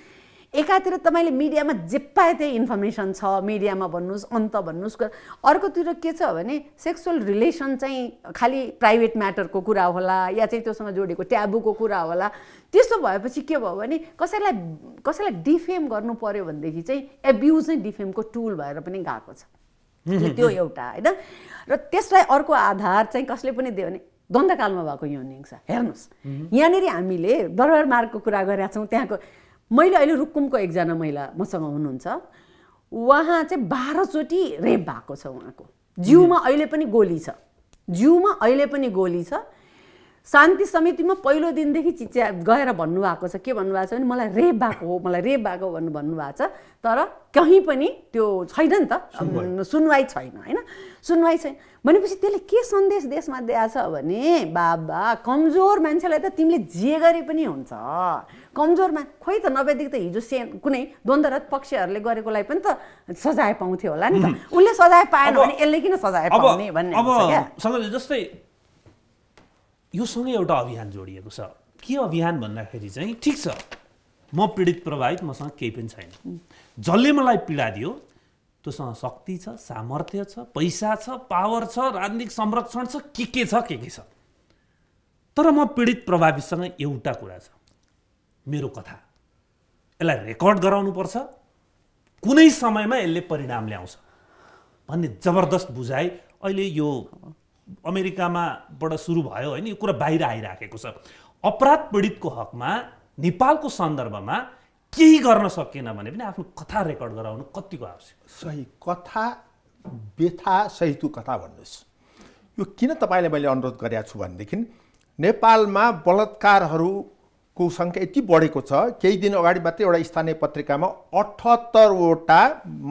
एकातिर तपाईँले मिडियामा जे पाए त्यही इन्फर्मेसन छ मिडियामा भन्नुहोस् अन्त भन्नुहोस् अर्कोतिर के छ भने सेक्सुअल रिलेसन चाहिँ खालि प्राइभेट म्याटरको कुरा होला या चाहिँ त्योसँग जोडिएको ट्याबुको कुरा होला त्यस्तो भएपछि के भयो भने कसैलाई डिफेम गर्नु पर्यो भनेदेखि चाहिँ एब्युज नै डिफेमको टुल भएर पनि गएको छ त्यो एउटा होइन र त्यसलाई अर्को आधार चाहिँ कसले पनि दियो भने द्वन्द्वकालमा भएको यौन हिंसा हेर्नुहोस् यहाँनिर हामीले दरबार मार्गको कुरा गरेका छौँ त्यहाँको मैले अहिले रुकुमको एकजना महिला मसँग हुनुहुन्छ उहाँ चाहिँ 12 चोटि रेप भएको छ उहाँको जिउमा अहिले पनि गोली छ शान्ति समितिमा पहिलो दिनदेखि गएर भन्नुभएको छ के भन्नुभएको छ भने मलाई रेप भएको भन्नुभएको छ तर कहीँ पनि त्यो छैन नि त सुनवाई छैन होइन सुनवाई छैन भनेपछि त्यसले के सन्देश देशमा दिएको छ भने बाबा कमजोर मान्छेलाई त तिमीले जे गरे पनि हुन्छ कमजोरमा खोइ त नभएदेखि त हिजो कुनै द्वन्द्वरत पक्षहरूले गरेकोलाई पनि त सजाय पाउँथ्यो होला नि त उसले सजाय पाएन भने यसले किन सजाय पाउने भन्ने अब जस्तै योसँगै एउटा अभियान जोडिएको छ के अभियान भन्दाखेरि चाहिँ ठिक छ म पीडित प्रभावित मसँग केही पनि छैन जसले मलाई पीडा दियो त्योसँग शक्ति छ सामर्थ्य छ पैसा छ पावर छ राजनीतिक संरक्षण छ के छ तर म पीडित प्रभावितसँग एउटा कुरा छ मेरो कथा यसलाई रेकर्ड गराउनुपर्छ कुनै समयमा यसले परिणाम ल्याउँछ भन्ने जबरदस्त बुझाइ अहिले यो अमेरिकाबाट सुरु भयो होइन यो कुरा बाहिर आइराखेको छ अपराध पीडितको हकमा नेपालको सन्दर्भमा केही गर्न सकेन भने पनि आफ्नो कथा रेकर्ड गराउनु कतिको आवश्यक सही कथा व्यथा सहितको कथा भन्नुहोस् यो किन तपाईँले मैले अनुरोध गरेको छु भनेदेखि नेपालमा बलात्कारहरूको सङ्ख्या यति बढेको छ केही दिन अगाडि मात्रै एउटा स्थानीय पत्रिकामा 78वटा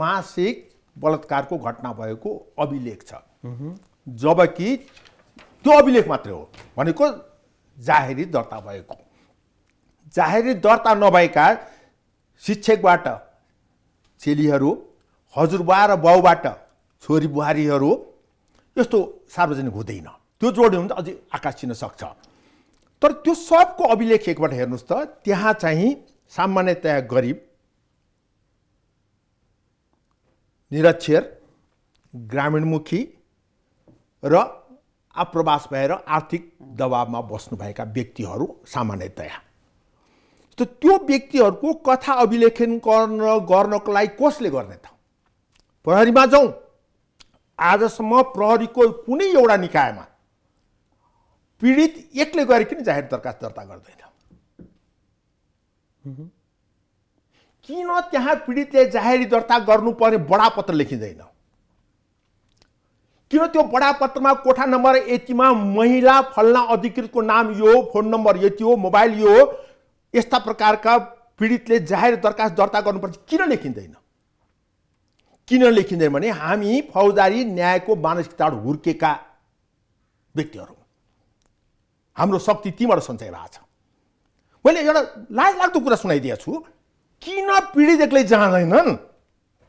मासिक बलात्कारको घटना भएको अभिलेख छ जबकि त्यो अभिलेख मात्रै हो भनेको जाहेरी दर्ता भएको जाहेरी दर्ता नभएका शिक्षकबाट चेलीहरू हजुरबा र बाउबाट छोरी बुहारीहरू यस्तो सार्वजनिक हुँदैन त्यो जोड्यो भने अझै आकाश छिन सक्छ तर त्यो सबको अभिलेख एकबाट हेर्नुहोस् त त्यहाँ चाहिँ सामान्यतया गरिब निरक्षर ग्रामीणमुखी र आप्रवास भएर आर्थिक दबावमा बस्नुभएका व्यक्तिहरू सामान्यतया त्यो व्यक्तिहरूको कथा अभिलेखन गर्नको लागि कसले गर्ने त प्रहरीमा जाउँ आजसम्म प्रहरीको कुनै एउटा निकायमा पीडित एकले गरे किन जाहेर दरखास्त दर्ता गर्दैन किन त्यहाँ पीडितले जाहेरी दर्ता गर्नुपर्ने बडापत्र लेखिँदैन? किन त्यो बडापत्रमा कोठा नम्बर यतिमा महिला फल्ना अधिकृतको नाम यो हो, फोन नम्बर यति हो, मोबाइल यो हो, यस्ता प्रकारका पीडितले जाहेर दरखास्त दर्ता गर्नुपर्छ किन लेखिँदैन? किन लेखिँदैन भने हामी फौजदारी न्यायको मानसिकताबाट हुर्केका व्यक्तिहरू, हाम्रो शक्ति तीबाट सञ्चय भएको छ। मैले एउटा लाजलाग्दो कुरा सुनाइदिएको छु, किन पीडित एक्लै जाँदैनन्?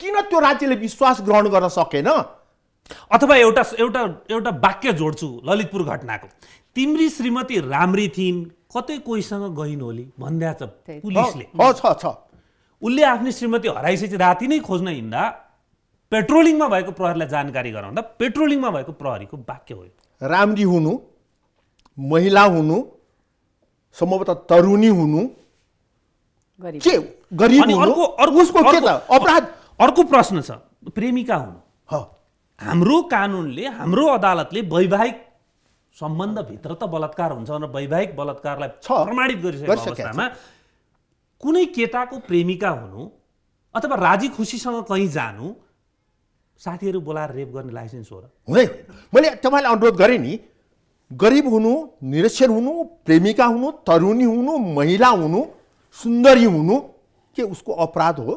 किन त्यो राज्यले विश्वास ग्रहण गर्न सकेन? अथवा एउटा एउटा एउटा वाक्य जोड्छु ललितपुर घटनाको, तिम्री श्रीमती राम्री थिइन्, कतै कोहीसँग गइन् होली भन्दै छ पुलिसले। उसले आफ्नी श्रीमती हराइसकेपछि राति नै खोज्न हिँड्दा पेट्रोलिङमा भएको प्रहरीलाई जानकारी गराउँदा पेट्रोलिङमा भएको प्रहरीको वाक्य हो। राम्री हुनु, महिला हुनु, सम्भवतः तरुणी हुनु, के गरिब हुनु, अपराध। अर्को प्रश्न छ प्रेमिका हुनु। हाम्रो कानुनले, हाम्रो अदालतले वैवाहिक सम्बन्धभित्र त बलात्कार हुन्छ र वैवाहिक बलात्कारलाई प्रमाणित गरिसकेको अवस्थामा कुनै केटाको प्रेमिका हुनु अथवा राजी खुसीसँग कहीँ जानु, साथीहरू बोलाएर रेप गर्ने लाइसेन्स हो र? हुँदैन। मैले तपाईँलाई अनुरोध गरेँ नि, गरिब हुनु, निरक्षर हुनु, प्रेमिका हुनु, तरुणी हुनु, महिला हुनु, सुन्दरी हुनु के उसको अपराध हो?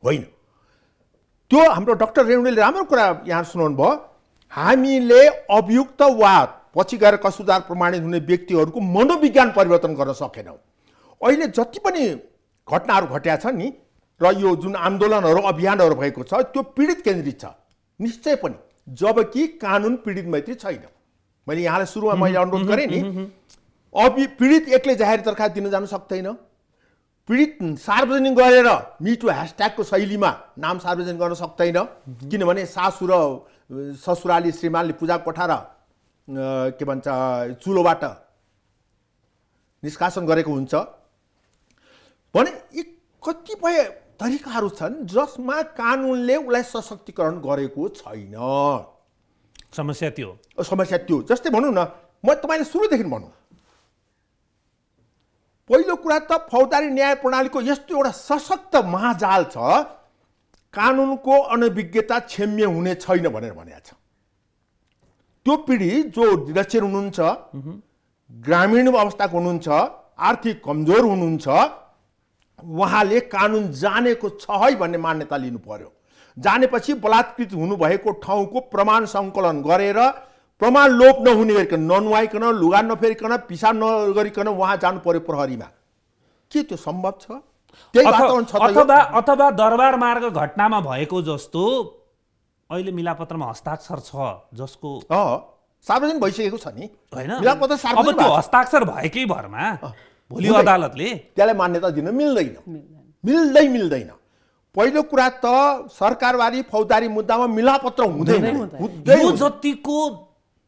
होइन। त्यो हाम्रो डाक्टर रेणुले राम्रो कुरा यहाँ सुनाउनु भयो। हामीले अभियुक्त वा पछि गएर कसुरदार प्रमाणित हुने व्यक्तिहरूको मनोविज्ञान परिवर्तन गर्न सकेनौँ। अहिले जति पनि घटनाहरू घटेका छन् नि, र यो जुन आन्दोलनहरू अभियानहरू भएको छ त्यो पीडित केन्द्रित छ निश्चय पनि, जबकि कानुन पीडित मैत्री छैन। मैले यहाँलाई सुरुमा मैले अनुरोध गरेँ नि, पीडित एक्लै जाहेर दरखास्त दिन जान सक्दैन। पीडित सार्वजनिक गरेर मिटु ह्यासट्यागको शैलीमा नाम सार्वजनिक गर्न सक्दैन, किनभने सासु र ससुराली श्रीमानले पूजा कोठा र के भन्छ चुलोबाट निष्कासन गरेको हुन्छ भने यी कतिपय तरिकाहरू छन् जसमा कानुनले उसलाई सशक्तिकरण गरेको छैन। समस्या त्यो। जस्तै भनौँ न, म तपाईँले सुरुदेखि भनौँ, पहिलो कुरा त फौजदारी न्याय प्रणालीको यस्तो एउटा सशक्त महाजाल छ, कानुनको अनभिज्ञता क्षम्य हुने छैन भनेर भनेको छ। त्यो पीडित जो निरक्षर हुनुहुन्छ, ग्रामीण अवस्थाको हुनुहुन्छ, आर्थिक कमजोर हुनुहुन्छ, उहाँले कानुन जानेको छ है भन्ने मान्यता लिनु पर्यो। जानेपछि बलात्कृत हुनुभएको ठाउँको प्रमाण सङ्कलन गरेर प्रमाण लोप नहुने गरिकन, ननुहाइकन, लुगा नफेरिकन, पिसाब नगरिकन उहाँ जानु पर्यो प्रहरीमा। के त्यो सम्भव छ? त्यही वातावरण छ अथवा दरबार मार्ग घटनामा भएको जस्तो अहिले मिलापत्रमा हस्ताक्षर छ जसको सार्वजनिक भइसकेको छ नि, हैन? मिलापत्र सार्वजनिक, अब त्यो हस्ताक्षर भएकै भरमा भोलि अदालतले त्यसलाई मान्यता दिन मिल्दैन। पहिलो कुरा त सरकारवादी फौजदारी मुद्दामा मिलापत्र हुँदैन। यो जतिको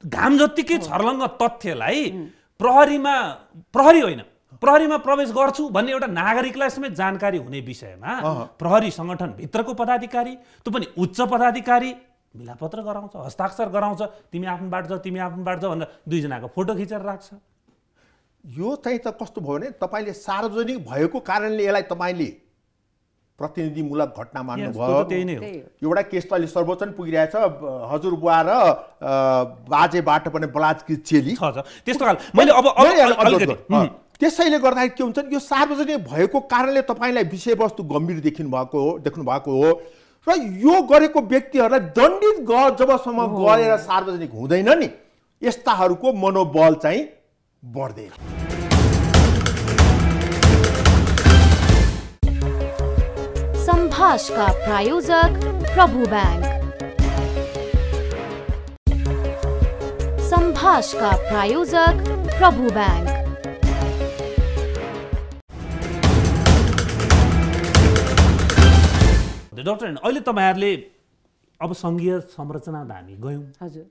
घाम जतिकै छर्लङ्ग तथ्यलाई प्रहरीमा प्रवेश गर्छु भन्ने एउटा नागरिकलाई समेत जानकारी हुने विषयमा प्रहरी संगठन भित्रको पदाधिकारी, त्यो पनि उच्च पदाधिकारी मिलापत्र गराउँछ, हस्ताक्षर गराउँछ, तिमी आफ्नो बाट जाऊ, तिमी आफ्नो बाट जाऊ भनेर दुईजनाको फोटो खिचेर राख्छ। यो चाहिँ त कस्तो भयो भने तपाईँले सार्वजनिक भएको कारणले यसलाई तपाईँले प्रतिनिधिमूलक घटना मान्नुभयो। एउटा केस त अहिले सर्वोच्च पुगिरहेछ, हजुरबुवा र बाजेबाट पनि बलात्कृत चेली त्यस्तो खाल। मैले त्यसैले गर्दाखेरि के हुन्छ, यो सार्वजनिक भएको कारणले तपाईँलाई विषयवस्तु गम्भीर देख्नु भएको हो र यो गरेको व्यक्तिहरूलाई दण्डित जबसम्म गरेर सार्वजनिक हुँदैन नि, यस्ताहरूको मनोबल चाहिँ बढ्दैन। संभाष का प्रायोजक प्रभु बैंक। संभाष का प्रायोजक प्रभु बैंक। डाक्टर, अहिले तपाईहरुले अब संघीय संरचना हामी गयौं, हजुर,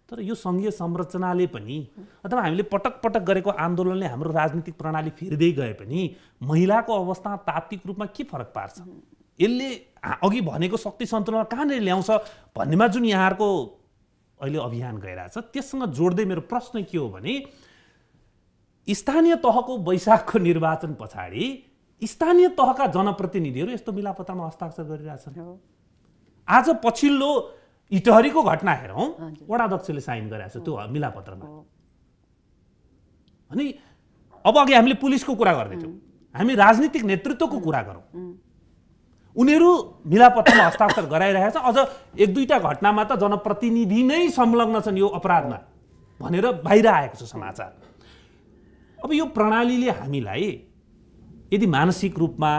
तर यो संघीय संरचनाले पनि अथवा हामीले पटक पटक गरेको आन्दोलनले हाम्रो राजनीतिक प्रणाली फेर्दै गए पनि महिलाको अवस्था तात्विक रूपमा के फरक पार्छ? यसले अघि भनेको शक्ति सन्तुलन कहाँनिर ल्याउँछ भन्नेमा जुन यहाँहरुको अहिले अभियान गइरहेछ त्यससँग जोड्दै मेरो प्रश्न के हो भने स्थानीय तहको वैशाखको निर्वाचन पछाडि स्थानीय तहका जनप्रतिनिधिहरू यस्तो मिलापत्रमा हस्ताक्षर गरिरहेछन्। आज पछिल्लो इटहरीको घटना हेरौँ, वडा अध्यक्षले साइन गरेको छ त्यो मिलापत्रमा। अनि अब अघि हामीले पुलिसको कुरा गर्दैथ्यौँ, हामी राजनीतिक नेतृत्वको कुरा गरौँ। उनीहरू मिलापत्रमा हस्ताक्षर गराइरहेछ। अझ एक दुईटा घटनामा त जनप्रतिनिधि नै संलग्न छन् यो अपराधमा भनेर बाहिर आएको छ समाचार। अब यो प्रणालीले हामीलाई यदि मानसिक रूपमा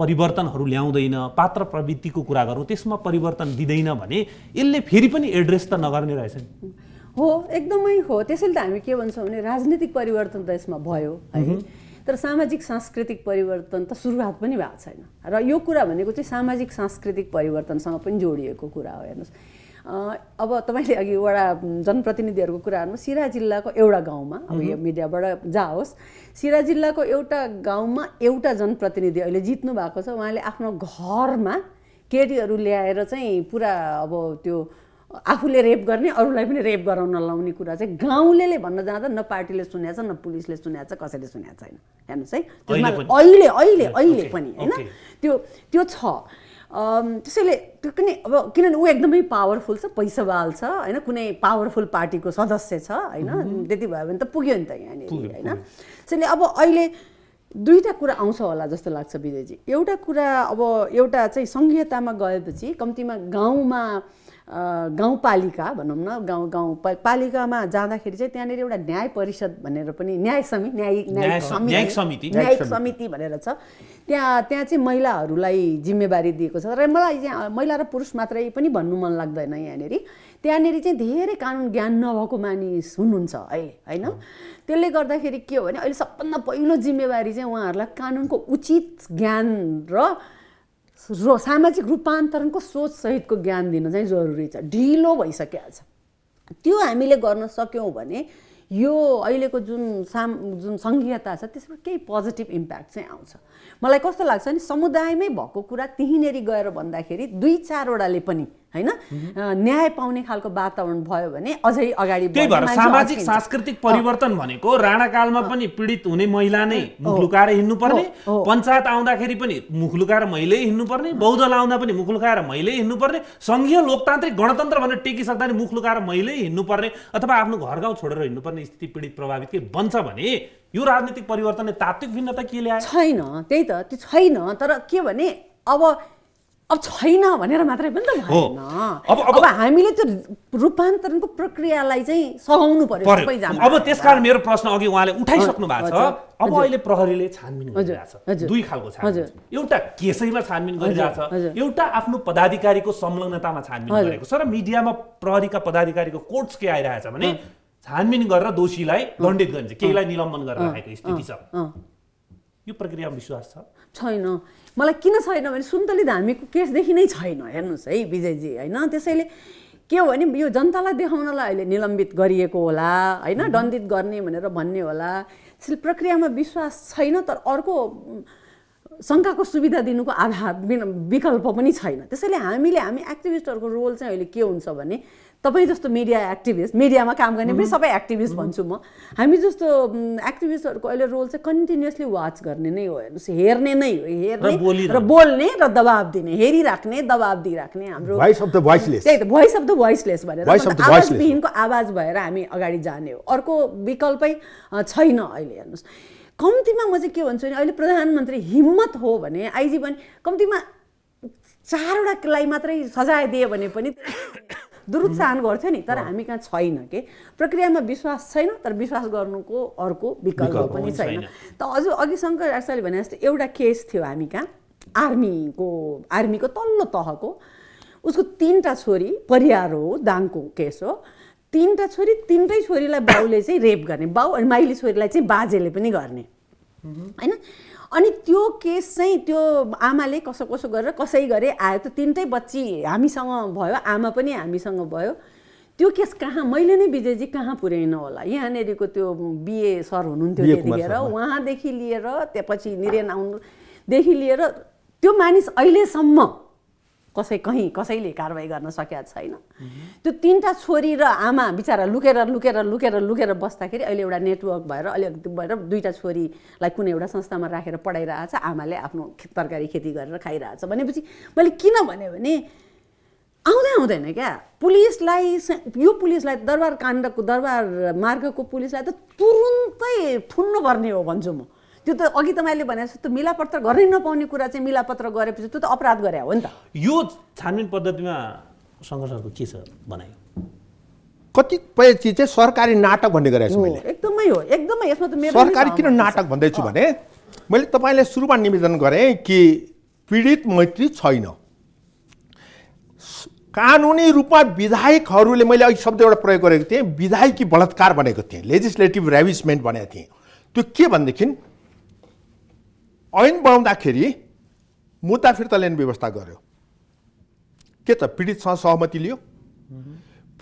परिवर्तनहरू ल्याउँदैन, पात्र प्रवृत्तिको कुरा गरौँ त्यसमा परिवर्तन दिँदैन भने यसले फेरि पनि एड्रेस त नगर्ने रहेछ नि। हो, एकदमै हो। त्यसैले त हामी के भन्छौँ भने राजनीतिक परिवर्तन त यसमा भयो है, तर सामाजिक सांस्कृतिक परिवर्तन त सुरुवात पनि भएको छैन। र यो कुरा भनेको चाहिँ सामाजिक सांस्कृतिक परिवर्तनसँग पनि जोडिएको कुरा हो। हेर्नुहोस्, अब तपाईँले अघि वडा जनप्रतिनिधिहरूको कुरा गर्नु, सिरा जिल्लाको एउटा गाउँमा, अब यो मिडियाबाट जाओस्, सिरा जिल्लाको एउटा गाउँमा एउटा जनप्रतिनिधि अहिले जित्नु भएको छ। उहाँले आफ्नो घरमा केटीहरू ल्याएर चाहिँ पुरा अब त्यो आफूले रेप गर्ने, अरूलाई पनि रेप गराउन लाउने कुरा चाहिँ गाउँलेले भन्न जाँदा न पार्टीले सुनेको छ, न पुलिसले सुनेको छ, कसैले सुनेको छैन। हेर्नुहोस् है, अहिले पनि होइन त्यो छ। त्यसैले त्यो पनि अब किनभने ऊ एकदमै पावरफुल छ, पैसावाल छ होइन, कुनै पावरफुल पार्टीको सदस्य छ होइन, त्यति भयो भने त पुग्यो नि त यहाँनिर होइन। त्यसैले अब अहिले दुईवटा कुरा आउँछ होला जस्तो लाग्छ विजयजी। एउटा कुरा अब एउटा चाहिँ सङ्घीयतामा गएपछि कम्तीमा गाउँमा गाउँपालिका भनौँ न, गाउँपालिकामा जाँदाखेरि चाहिँ त्यहाँनिर एउटा न्याय परिषद भनेर पनि न्यायिक समिति भनेर छ। त्यहाँ चाहिँ महिलाहरूलाई जिम्मेवारी दिएको छ। र मलाई चाहिँ महिला र पुरुष मात्रै पनि भन्नु मन लाग्दैन, त्यहाँनिर चाहिँ धेरै कानुन ज्ञान नभएको मानिस हुनुहुन्छ अहिले होइन। त्यसले गर्दाखेरि के हो भने अहिले सबभन्दा पहिलो जिम्मेवारी चाहिँ उहाँहरूलाई कानुनको उचित ज्ञान र सामाजिक रूपान्तरणको सोचसहितको ज्ञान दिन चाहिँ जरुरी छ। ढिलो भइसकेको छ। त्यो हामीले गर्न सक्यौँ भने यो अहिलेको जुन सङ्घीयता छ त्यसमा केही पोजिटिभ इम्प्याक्ट चाहिँ आउँछ। मलाई कस्तो लाग्छ नि, समुदायमै भएको कुरा त्यहीँनिर गएर भन्दाखेरि 2-4वटाले पनि होइन न्याय पाउने खालको वातावरण भयो भने अझै अगाडि त्यही भएर सामाजिक सांस्कृतिक परिवर्तन भनेको राणाकालमा पनि पीडित हुने महिला नै मुख लुकाएर हिँड्नुपर्ने, पञ्चायत आउँदाखेरि पनि मुख लुकाएर महिलै हिँड्नुपर्ने, बहुदल आउँदा पनि मुख लुकाएर महिलै हिँड्नुपर्ने, सङ्घीय लोकतान्त्रिक गणतन्त्र भनेर टेकिसक्दा नि मुख लुकाएर महिलै हिँड्नुपर्ने अथवा आफ्नो घर गाउँ छोडेर हिँड्नुपर्ने स्थिति पीडित प्रभावित के बन्छ भने यो राजनीतिक परिवर्तनले तात्विक भिन्नता के ल्यायो? छैन, त्यही त त्यो छैन। तर के भने अब छैन भनेर मात्रै पनि त भएन। अब हामीले त्यो रूपान्तरणको प्रक्रियालाई चाहिँ सघाउनु पर्यो सबैजना। अब त्यसकारण मेरो प्रश्न अघि उहाँले उठाइसक्नु भएको छ। अब अहिले प्रहरीले छानबिन गरिरहेछ, दुई खालको छानबिन, एउटा केसैमा छानबिन गरिरहेछ, एउटा आफ्नो पदाधिकारीको संलग्नतामा छानबिन गरेको छ। र मिडियामा प्रहरीका पदाधिकारीको कोट्स के आइरहेछ भने छानबिन गरेर दोषीलाई दण्डित गरिन्छ, केहीलाई निलम्बन गरेर राखेको स्थिति छ। यो प्रक्रियामा विश्वास छैन। मलाई किन छैन भने सुन्तली धामीको केसदेखि नै छैन। हेर्नुहोस् है विजयजी होइन, त्यसैले के हो भने यो जनतालाई देखाउनलाई अहिले निलम्बित गरिएको होला होइन, दण्डित गर्ने भनेर भन्ने होला। त्यसैले प्रक्रियामा विश्वास छैन। तर अर्को शङ्काको सुविधा दिनुको आधार विकल्प पनि छैन। त्यसैले हामी एक्टिभिस्टहरूको रोल चाहिँ अहिले के हुन्छ भने तपाईँ जस्तो मिडिया एक्टिभिस्ट, मिडियामा काम गर्ने पनि सबै एक्टिभिस्ट भन्छु म, हामी जस्तो एक्टिभिस्टहरूको अहिले रोल चाहिँ कन्टिन्युसली वाच गर्ने नै हो। हेर्नुहोस्, हेर्ने नै हो, हेर्ने र बोल्ने र दबाब दिने, हेरिराख्ने दबाब दिइराख्ने। हाम्रो भोइस अफ द भोइसलेस, त्यही त भोइस अफ द भोइसलेस भनेर आवाजविहीनको आवाज भएर हामी अगाडि जाने हो। अर्को विकल्पै छैन अहिले। हेर्नुहोस्, कम्तीमा म चाहिँ के भन्छु भने अहिले प्रधानमन्त्री हिम्मत हो भने आइजी पनि कम्तीमा 4वटालाई मात्रै सजाय दियो भने पनि दुरुत्साहन गर्थ्यो नि। तर हामी कहाँ छैन के, प्रक्रियामा विश्वास छैन। तर विश्वास गर्नुको अर्को विकल्प पनि छैन। त अघि शङ्कर आचार्यले भने जस्तो एउटा केस थियो हामी कहाँ, आर्मीको तल्लो तहको, उसको 3टा छोरी, परिवार हो, दाङको केस हो। 3टा छोरी, 3टै छोरीलाई बाउले चाहिँ रेप गर्ने, बाउ अनि माइली छोरीलाई चाहिँ बाजेले पनि गर्ने होइन। अनि त्यो केस चाहिँ त्यो आमाले कसो गरेर कसै गरे आयो। त्यो 3टै बच्ची हामीसँग भयो, आमा पनि हामीसँग भयो। त्यो केस कहाँ मैले नै विजयजी कहाँ पुर्याइन होला, यहाँनिरको त्यो बिए सर हुनुहुन्थ्यो त्यतिखेर, उहाँदेखि लिएर त्यसपछि निरेन आउनुदेखि लिएर त्यो मानिस अहिलेसम्म कसैले कारबाही गर्न सकेका छैन। त्यो 3टा छोरी र आमा बिचारा लुकेर बस्दाखेरि अहिले एउटा नेटवर्क भएर अलिकति भएर 2टा छोरीलाई कुनै एउटा संस्थामा राखेर पढाइरहेछ, आमाले आफ्नो तरकारी खेती गरेर खाइरहेछ भनेपछि मैले किन भने आउँदैन क्या पुलिसलाई दरबार काण्डको दरबार मार्गको पुलिसलाई त तुरुन्तै थुन्नुपर्ने हो भन्छु म। त्यो त अघि तपाईँले भने जस्तो मिलापत्र गर्नै नपाउने कुरा चाहिँ मिलापत्र गरेपछि त्यो त अपराध गरे हो नि त। यो छानबिन पद्धतिमा सङ्घर्षको के छ बनायो? कतिपय चिज चाहिँ सरकारी नाटक भन्ने गरेको छु मैले। एकदमै यसमा त मेरो सरकारी किन नाटक भन्दैछु भने मैले तपाईँलाई सुरुमा निवेदन गरेँ कि पीडित मैत्री छैन। कानुनी रूपमा विधायकहरूले मैले अघि शब्द एउटा प्रयोग गरेको थिएँ, विधायकी बलात्कार भनेको थिएँ, लेजिस्लेटिभ ऱ्याविसमेन्ट भनेको थिएँ। त्यो के भनेदेखि ऐन बनाउँदाखेरि मुद्दा फिर्ता लिने व्यवस्था गर्यो। के त पीडितसँग सहमति लियो।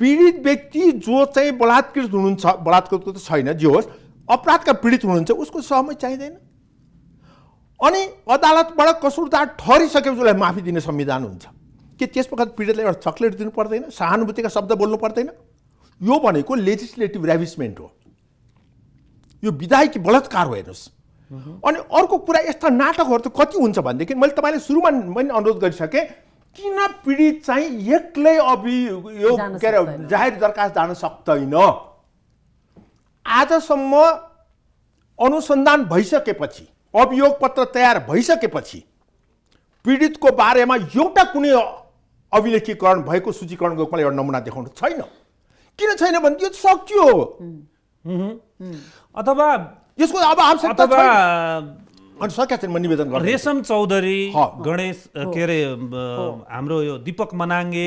पीडित व्यक्ति जो चाहिँ बलात्कृत हुनुहुन्छ, बलात्कृतको त छैन, जे होस् अपराधका पीडित हुनुहुन्छ उसको सहमति चाहिँदैन। अनि अदालतबाट कसुरदार ठहरिसकेपछि उसलाई माफी दिने संविधान हुन्छ। के त्यस वखत पीडितलाई एउटा चक्लेट दिनु पर्दैन, सहानुभूतिका शब्द बोल्नु पर्दैन? यो भनेको लेजिस्लेटिभ ऱ्याविसमेन्ट हो, यो विधायकी बलात्कार हो। हेर्नुहोस्। अनि अर्को कुरा यस्ता नाटकहरू त कति हुन्छ भनेदेखि मैले तपाईँले सुरुमा मैले अनुरोध गरिसकेँ, किन पीडित चाहिँ एक्लै यो के अरे जाहेर दरखास्त जान सक्दैन? आजसम्म अनुसन्धान भइसकेपछि, अभियोग पत्र तयार भइसकेपछि पीडितको बारेमा एउटा कुनै अभिलेखीकरण भएको सूचीकरणको मलाई एउटा नमुना देखाउनु छैन। किन छैन भने यो सक्यो अथवा यसको अब आवश्यकता छैन। सकेका छैन। म निवेदन गर्छु रेशम चौधरी, गणेश के अरे हाम्रो यो दीपक मनाङ्गे,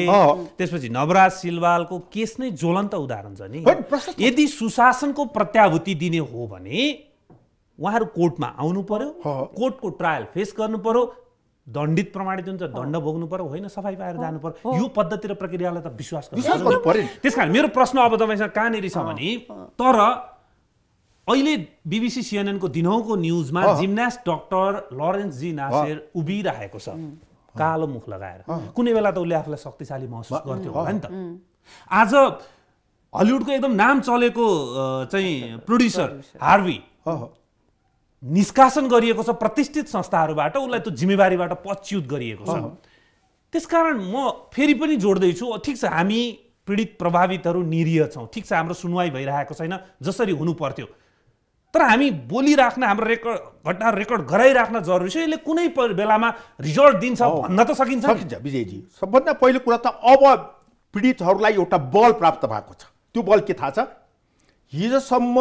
त्यसपछि नवराज सिलवालको केस नै ज्वलन्त उदाहरण छ नि। यदि सुशासनको प्रत्याभूति दिने हो भने उहाँहरू कोर्टमा आउनु पर्यो, कोर्टको ट्रायल फेस गर्नु पर्यो, दण्डित प्रमाणित हुन्छ, दण्ड भोग्नु पर्यो, होइन सफाई पाएर जानु पर्यो। यो पद्धति र प्रक्रियालाई त विश्वास गर्नु पर्यो। त्यसकारण मेरो प्रश्न अब तपाईँसँग कहाँनिर छ भने, तर अहिले बीबीसी सीएनएनको दिनहुँको न्युजमा जिम्नास्ट डाक्टर लरेन्स जी नासेर उभिरहेको छ कालो मुख लगाएर। कुनै बेला त उसले आफूलाई शक्तिशाली महसुस गर्थ्यो होला नि त। आज हलिउडको एकदम नाम चलेको चाहिँ प्रोड्युसर हार्वी निष्कासन गरिएको छ प्रतिष्ठित संस्थाहरूबाट, उसलाई त्यो जिम्मेवारीबाट पदच्युत गरिएको छ। त्यसकारण म फेरि पनि जोड्दैछु, ठिक छ हामी पीडित प्रभावितहरू निरीह छौँ, ठिक छ हाम्रो सुनवाई भइरहेको छैन जसरी हुनु पर्थ्यो, तर हामी बोलिराख्न, हाम्रो घटना रेकर्ड गराइराख्न जरुरी छ। यसले कुनै बेलामा रिजल्ट दिन्छ भन्न त सकिन्छ विजयजी। सबभन्दा पहिलो कुरा त अब पीडितहरूलाई एउटा बल प्राप्त भएको छ। त्यो बल के थाहा छ? हिजोसम्म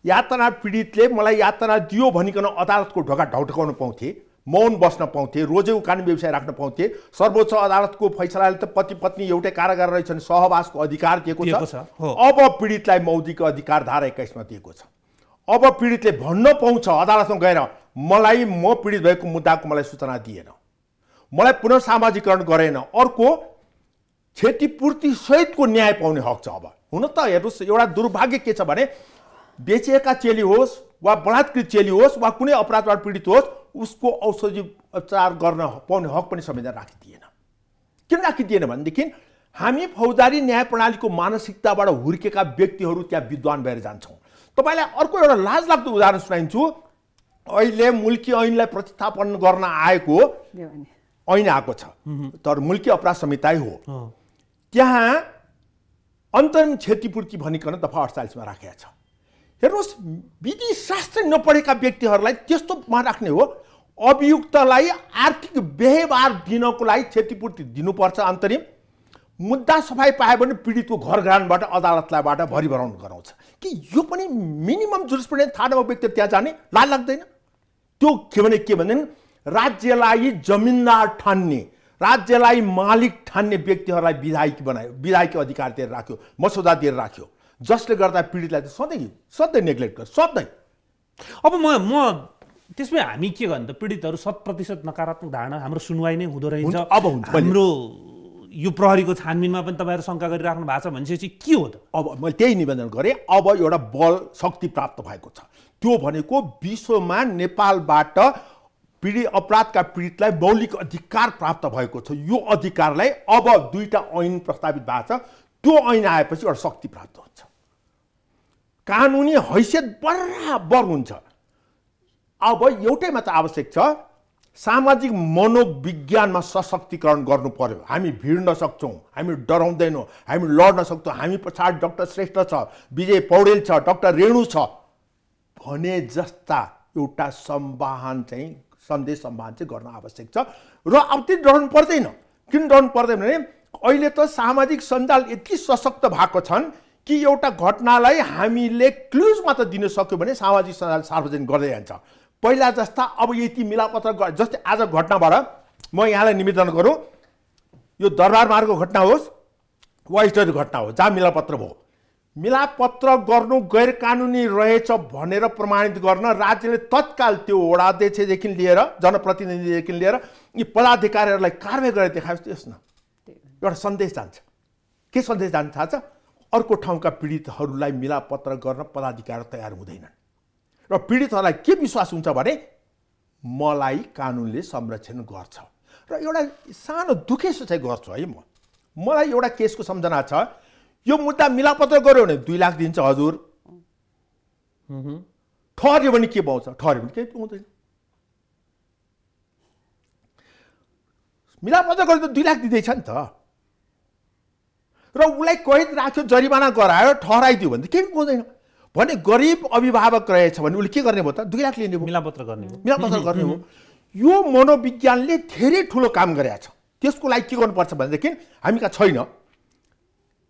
यातना पीडितले मलाई यातना दियो भनिकन अदालतको ढोका ढकढकाउन पाउँथे, मौन बस्न पाउँथे, रोजेको कानुनी व्यवसाय राख्न पाउँथे। सर्वोच्च अदालतको फैसलाले त पति पत्नी एउटै कारागार रहेछन्, सहवासको अधिकार दिएको छ। अब पीडितलाई मौलिक अधिकार धारा 21 मा दिएको छ। अब पीडितले भन्न पाउँछ अदालतमा गएर, मलाई म पीडित भएको मुद्दाको मलाई सूचना दिएन, मलाई पुनर्सामाजिकरण गरेन, अर्को क्षतिपूर्ति सहितको न्याय पाउने हक छ। अब हुन त हेर्नुहोस्, एउटा दुर्भाग्य के छ भने बेचिएका चेली होस् वा बलात्कृत चेली होस् वा कुनै अपराधबाट पीडित होस्, उसको औषधि उपचार गर्न पाउने हक पनि संविधान राखिदिएन। किन राखिदिएन भनेदेखि हामी फौजदारी न्याय प्रणालीको मानसिकताबाट हुर्केका व्यक्तिहरू त्यहाँ विद्वान भएर जान्छौँ। तपाईँलाई अर्को एउटा लाजलाग्दो उदाहरण सुनाइन्छु। अहिले मुल्की ऐनलाई प्रतिस्थापन गर्न आएको ऐन आएको छ, तर मुल्की अपराध संहिता हो, त्यहाँ अन्तरिम क्षतिपूर्ति भनिकन दफा 48 मा राखेको छ। हेर्नुहोस्, विधि शास्त्र नपढेका व्यक्तिहरूलाई त्यस्तोमा राख्ने हो। अभियुक्तलाई आर्थिक व्यवहार दिनको लागि क्षतिपूर्ति दिनुपर्छ अन्तरिम। मुद्दा सफाई पायो भने पीडितको घर घरानबाट अदालतलाईबाट भरिभराउन गराउँछ। कि यो पनि मिनिमम जुरिस्प्रुडेन्स थाहा नभएको व्यक्ति त्यहाँ जाने लाज लाग्दैन? त्यो के भने राज्यलाई जमिनदार ठान्ने, राज्यलाई मालिक ठान्ने व्यक्तिहरूलाई विधायकी बनायो, विधायकी अधिकार दिएर राख्यो, मसौदा दिएर राख्यो, जसले गर्दा पीडितलाई त सधैँ नेग्लेक्ट गर्छ सधैँ। अब म त्यसमै हामी के गर्ने त? पीडितहरू 100% नकारात्मक धारणा, हाम्रो सुनवाई नै हुँदो रहेछ, अब हुन्छ। हाम्रो यो प्रहरीको छानबिनमा पनि तपाईँहरू शङ्का गरिराख्नु भएको छ भनेपछि के हो त? अब मैले त्यही निवेदन गरेँ। अब एउटा बल शक्ति प्राप्त भएको छ, त्यो भनेको विश्वमा नेपालबाट अपराधका पीडितलाई मौलिक अधिकार प्राप्त भएको छ। यो अधिकारलाई अब 2टा ऐन प्रस्तावित भएको छ। त्यो ऐन आएपछि एउटा शक्ति प्राप्त हुन्छ, कानुनी हैसियत बराबर हुन्छ। अब एउटै मात्र आवश्यक छ, सामाजिक मनोविज्ञानमा सशक्तिकरण गर्नु पर्यो। हामी भिड्न सक्छौँ, हामी डराउँदैनौँ, हामी लड्न सक्छौँ। हामी पछाडि डाक्टर श्रेष्ठ छ, विजय पौडेल छ, डाक्टर रेणु छ भने जस्ता एउटा सन्देश संवाहन चाहिँ गर्न आवश्यक छ। र अब त्यो डराउनु पर्दैन। किन डराउनु पर्दैन भने अहिले त सामाजिक सञ्जाल यति सशक्त भएको छन् कि एउटा घटनालाई हामीले क्लुज मात्र दिन सक्यो भने सामाजिक सञ्जाल सार्वजनिक गर्दै जान्छ। पहिला जस्ता अब यति मिलापत्र, जस्तै आज घटनाबाट म यहाँलाई निवेदन गरौँ, यो दरबार मार्गको घटना होस् वा स्टोरी घटना होस्, जहाँ मिलापत्र भयो, मिलापत्र गर्नु गैर कानुनी रहेछ भनेर प्रमाणित गर्न राज्यले तत्काल त्यो वडा अध्यक्षदेखि लिएर जनप्रतिनिधिदेखि लिएर यी पदाधिकारीहरूलाई कारबाही गरेर देखाएपछि यस न एउटा सन्देश जान्छ। के सन्देश जान्छ थाहा छ? अर्को ठाउँका पीडितहरूलाई मिलापत्र गर्न पदाधिकारी तयार हुँदैनन् र पीडितहरूलाई के विश्वास हुन्छ भने मलाई कानुनले संरक्षण गर्छ। र एउटा सानो दुखेसो चाहिँ गर्छु है मलाई एउटा केसको सम्झना छ। यो मुद्दा मिलापत्र गर्यो भने 2 लाख दिन्छ हजुर, ठहर्यो भने के पाउँछ? ठहर्यो भने केही पाउँदैन। मिलापत्र गर्यो त 2 लाख दिँदैछ नि त। र उसलाई कैद राख्यो, जरिमाना गरायो, ठहराइदियो भने त केही पाउँदैन। भने गरिब अभिभावक रहेछ भने उसले के गर्ने भयो त? 2 लाख लिने भयो, मिलापत्र गर्ने हो। मिलापत्र गर्ने हो। यो मनोविज्ञानले धेरै ठुलो काम गरेको छ। त्यसको लागि के गर्नुपर्छ भनेदेखि हामी कहाँ छैन।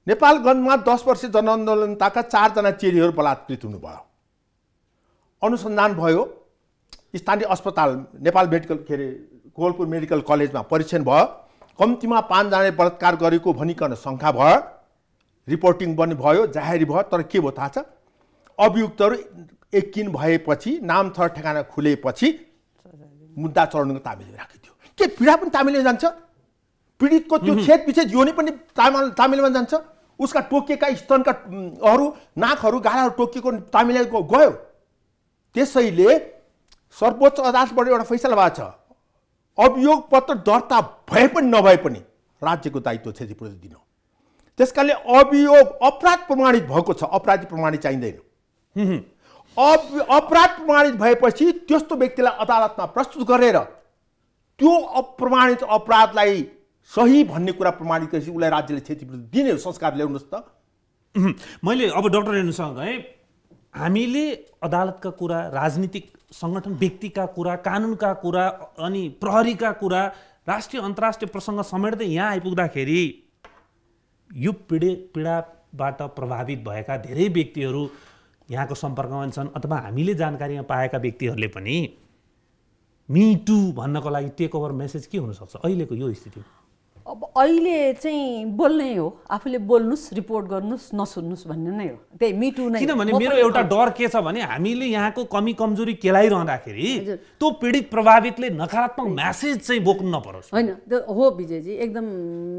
नेपालगञ्जमा 10 वर्ष जनआन्दोलनताका 4 जना चेलीहरू बलात्कृत हुनुभयो। अनुसन्धान भयो, स्थानीय अस्पताल नेपाल मेडिकल कोवलपुर मेडिकल कलेजमा परीक्षण भयो। कम्तीमा 5 जनाले बलात्कार गरेको भनिकन शङ्का भयो, रिपोर्टिङ पनि भयो, जाहेरी भयो। तर के भयो थाहा छ? अभियुक्तहरू यकिन भएपछि, नाम थर ठेगाना खुलेपछि मुद्दा चढाउनुको तामिलमा राखिदियो। के पीडा पनि तामिलमा जान्छ? पीडितको त्यो छेद विच्छेद योनि पनि तामिलमा जान्छ? उसका टोकिएका स्तनका नाकहरू गालाहरू टोकिएको तामिलमा गयो। त्यसैले सर्वोच्च अदालतबाट एउटा फैसला भएको छ, अभियोग पत्र दर्ता भए पनि नभए पनि राज्यको दायित्व क्षतिपूर्ति दिनु। त्यसकारणले अभियोग अपराध प्रमाणित भएको छ, अपराधी प्रमाणित चाहिँदैन। अपराध प्रमाणित भएपछि त्यस्तो व्यक्तिलाई अदालतमा प्रस्तुत गरेर त्यो अप्रमाणित अपराधलाई सही भन्ने कुरा प्रमाणित गरेपछि उसलाई राज्यले क्षतिपूर्ति दिने संस्कार ल्याउनुहोस् त। मैले अब डाक्टर रेणुसँग गएँ, हामीले अदालतका कुरा, राजनीतिक सङ्गठन व्यक्तिका कुरा, कानुनका कुरा अनि प्रहरीका कुरा, राष्ट्रिय अन्तर्राष्ट्रिय प्रसङ्ग समेट्दै यहाँ आइपुग्दाखेरि यो पीडाबाट प्रभावित भएका धेरै व्यक्तिहरू यहाँको सम्पर्कमा छन् अथवा हामीले जानकारीमा पाएका व्यक्तिहरूले पनि मी टू भन्नको लागि टेक ओभर मेसेज के हुनसक्छ अहिलेको यो स्थितिमा? अब अहिले चाहिँ बोल्नै हो, आफूले बोल्नुस्, रिपोर्ट गर्नुस्, नसुन्नुस् भन्ने नै हो। त्यही मी टू नै। किनभने मेरो एउटा डर के छ भने हामीले यहाँको कमी कमजोरी केलाइरहँदाखेरि त्यो पीडित प्रभावितले नकारात्मक मेसेज चाहिँ बोक्नु नपरोस्। होइन त्यो हो विजयजी, एकदम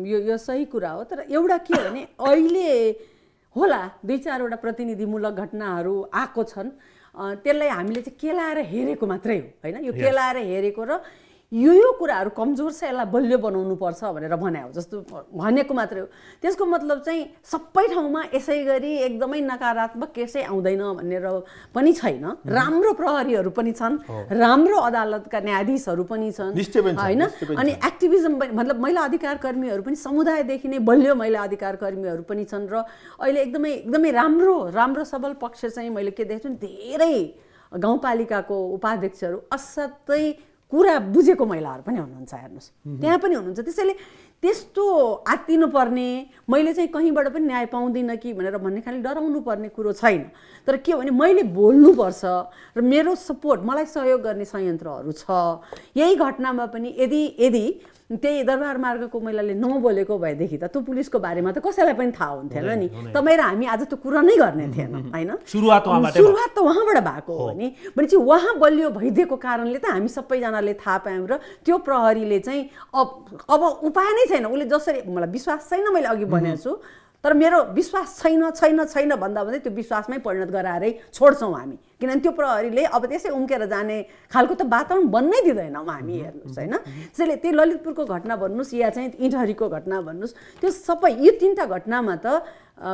यो सही कुरा हो। तर एउटा के हो भने अहिले होला 2-4वटा प्रतिनिधिमूलक घटनाहरू आएको छन्, त्यसलाई हामीले चाहिँ केलाएर हेरेको मात्रै हो होइन। यो केलाएर हेरेको र यो कुराहरू कमजोर छ, यसलाई बलियो बनाउनु पर्छ भनेर भने हो जस्तो भनेको मात्रै हो। त्यसको मतलब चाहिँ सबै ठाउँमा यसै गरी एकदमै नकारात्मक केसै आउँदैन भनेर पनि छैन। राम्रो प्रहरीहरू पनि छन्, राम्रो अदालतका न्यायाधीशहरू पनि छन् होइन। अनि एक्टिभिजम पनि मतलब महिला अधिकार कर्मीहरू पनि समुदायदेखि नै बलियो महिला अधिकार कर्मीहरू पनि छन्। र अहिले एकदमै राम्रो सबल पक्ष चाहिँ मैले के देख्छु नि, धेरै गाउँपालिकाको उपाध्यक्षहरू असाध्यै कुरा बुझेको महिलाहरू पनि हुनुहुन्छ, हेर्नुहोस् त्यहाँ पनि हुनुहुन्छ। त्यसैले त्यस्तो आत्तिनु पर्ने, मैले चाहिँ कहीँबाट पनि न्याय पाउँदिनँ कि भनेर भन्ने खालि डराउनु पर्ने कुरो छैन। तर के हो भने मैले बोल्नुपर्छ र मेरो सपोर्ट, मलाई सहयोग गर्ने संयन्त्रहरू छ। यही घटनामा पनि यदि त्यही दरबार मार्गको महिलाले नबोलेको भएदेखि त त्यो पुलिसको बारेमा त कसैलाई पनि थाहा हुन्थेन नि। तपाईँ र हामी आज त्यो कुरा नै गर्ने थिएन होइन। सुरुवात त उहाँबाट भएको हो नि भनेपछि उहाँ बलियो भइदिएको कारणले त हामी सबैजनाले थाहा पायौँ। र त्यो प्रहरीले चाहिँ अब उपाय नै छैन। उसले जसरी, मलाई विश्वास छैन, मैले अघि भनेको छु, तर मेरो विश्वास छैन छैन छैन भन्दा भन्दै त्यो विश्वासमै परिणत गराएरै छोड्छौँ हामी, किनभने त्यो प्रहरीले अब त्यसै उम्केर जाने खालको त वातावरण बन्नै दिँदैनौँ हामी। हेर्नुहोस् होइन, त्यसैले त्यो ललितपुरको घटना भन्नुहोस् या चाहिँ इटहरीको घटना भन्नुहोस्, त्यो सबै यो 3टा घटनामा त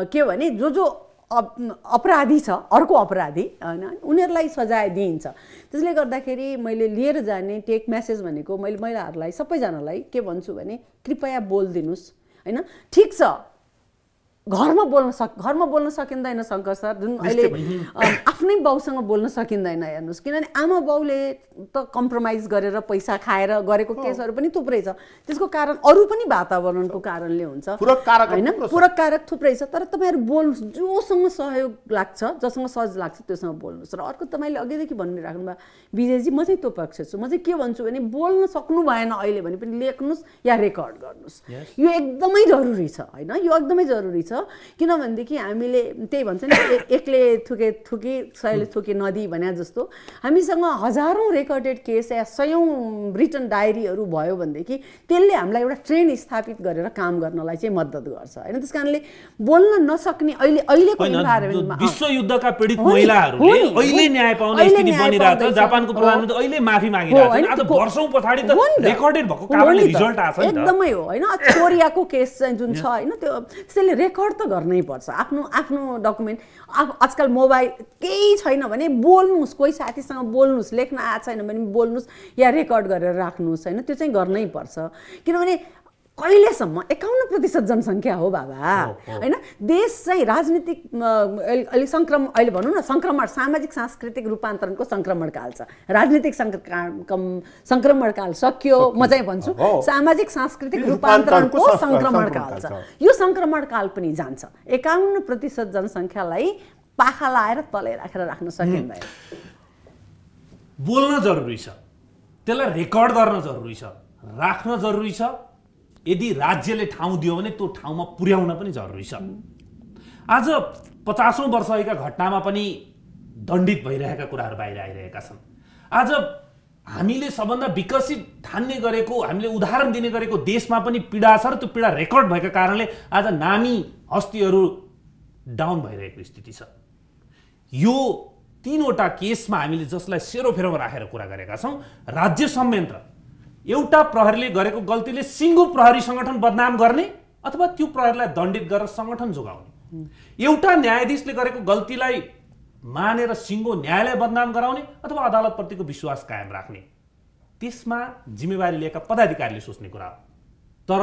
के भने जो अपराधी छ, अर्को अपराधी होइन, उनीहरूलाई सजाय दिइन्छ। त्यसले गर्दाखेरि मैले लिएर जाने टेक मेसेज भनेको मैले महिलाहरूलाई सबैजनालाई के भन्छु भने कृपया बोलिदिनुहोस् होइन। ठिक छ, घरमा बोल्न सकिँदैन शङ्कर सर, जुन अहिले आफ्नै बाउसँग बोल्न सकिँदैन। हेर्नुहोस्, किनभने आमा बाउले त कम्प्रोमाइज गरेर पैसा खाएर गरेको केसहरू पनि थुप्रै छ। त्यसको कारण अरू पनि वातावरणको कारणले हुन्छ होइन, पूरक कारक थुप्रै छ। तर तपाईँहरू बोल्नुहोस्, जोसँग सहयोग लाग्छ, जसँग सहज लाग्छ त्योसँग बोल्नुहोस्। र अर्को तपाईँले अघिदेखि भनिराख्नु भयो विजयजी, म चाहिँ त्यो पक्ष छु। म चाहिँ के भन्छु भने बोल्न सक्नु भएन अहिले भने पनि लेख्नुहोस् या रेकर्ड गर्नुहोस्। यो एकदमै जरुरी छ होइन, यो एकदमै जरुरी छ। किनभनेदेखि हामीले त्यही भन्छ नि, एकले थुकी सयले थुके नदी भने जस्तो हामीसँग हजारौँ रेकर्डेड केस या 100औं रिटन डायरीहरू भयो भनेदेखि त्यसले हामीलाई एउटा ट्रेन स्थापित गरेर काम गर्नलाई चाहिँ मद्दत गर्छ होइन। त्यस कारणले बोल्न नसक्ने अहिलेको इन्भाइरोमेन्टमा विश्वयुद्धका पीडित महिलाहरूले अहिले न्याय पाउने स्थिति बनिरहेको छ। जापानको प्रधानमन्त्री अहिले माफी मागिरहेको छ। आज वर्षौं पछाडी त रेकर्डेड भएको कारणले रिजल्ट आछ नि त। एकदमै हो होइन। कोरियाको केस चाहिँ जुन छ होइन, त्यो त्यसले रेकर्ड त गर्नै पर्छ आफ्नो डकुमेन्ट। आजकल मोबाइल केही छैन भने बोल्नुहोस्, कोही साथीसँग बोल्नुहोस्, लेख्न आएको छैन भने बोल्नुहोस् या रेकर्ड गरेर राख्नुहोस् होइन। त्यो चाहिँ गर्नै पर्छ, किनभने कहिलेसम्म 51% जनसङ्ख्या हो बाबा होइन। देश चाहिँ राजनीतिक अहिले भनौँ न सङ्क्रमण, सामाजिक सांस्कृतिक रूपान्तरणको सङ्क्रमणकाल छ। राजनीतिक सङ्क्रमणकाल सक्यो, म चाहिँ भन्छु सामाजिक सांस्कृतिक रूपान्तरणको सङ्क्रमणकाल छ। यो सङ्क्रमणकाल पनि जान्छ। 51% जनसङ्ख्यालाई पाखा लाएर तलै राखेर राख्न सकिँदैन। बोल्न जरुरी छ, त्यसलाई रेकर्ड गर्न जरुरी छ, राख्न जरुरी छ। यदि राज्यले ठाउँ दियो भने त्यो ठाउँमा पुर्याउन पनि जरुरी छ। आज 50औं वर्ष अघिका घटनामा पनि दण्डित भइरहेका कुराहरू बाहिर आइरहेका छन्। आज हामीले सबभन्दा विकसित ठान्ने गरेको, हामीले उदाहरण दिने गरेको देशमा पनि पीडा छ र त्यो पीडा रेकर्ड भएका कारणले आज नामी हस्तीहरू डाउन भइरहेको स्थिति छ। यो 3वटा केसमा हामीले जसलाई सेरोफेरोमा राखेर कुरा गरेका छौँ, राज्य संयन्त्र एउटा प्रहरीले गरेको गल्तीले सिङ्गो प्रहरी सङ्गठन बदनाम गर्ने अथवा त्यो प्रहरीलाई दण्डित गरेर सङ्गठन जोगाउने, एउटा न्यायाधीशले गरेको गल्तीलाई मानेर सिङ्गो न्यायालय बदनाम गराउने अथवा अदालतप्रतिको विश्वास कायम राख्ने, त्यसमा जिम्मेवारी लिएका पदाधिकारीले सोच्ने कुरा हो। तर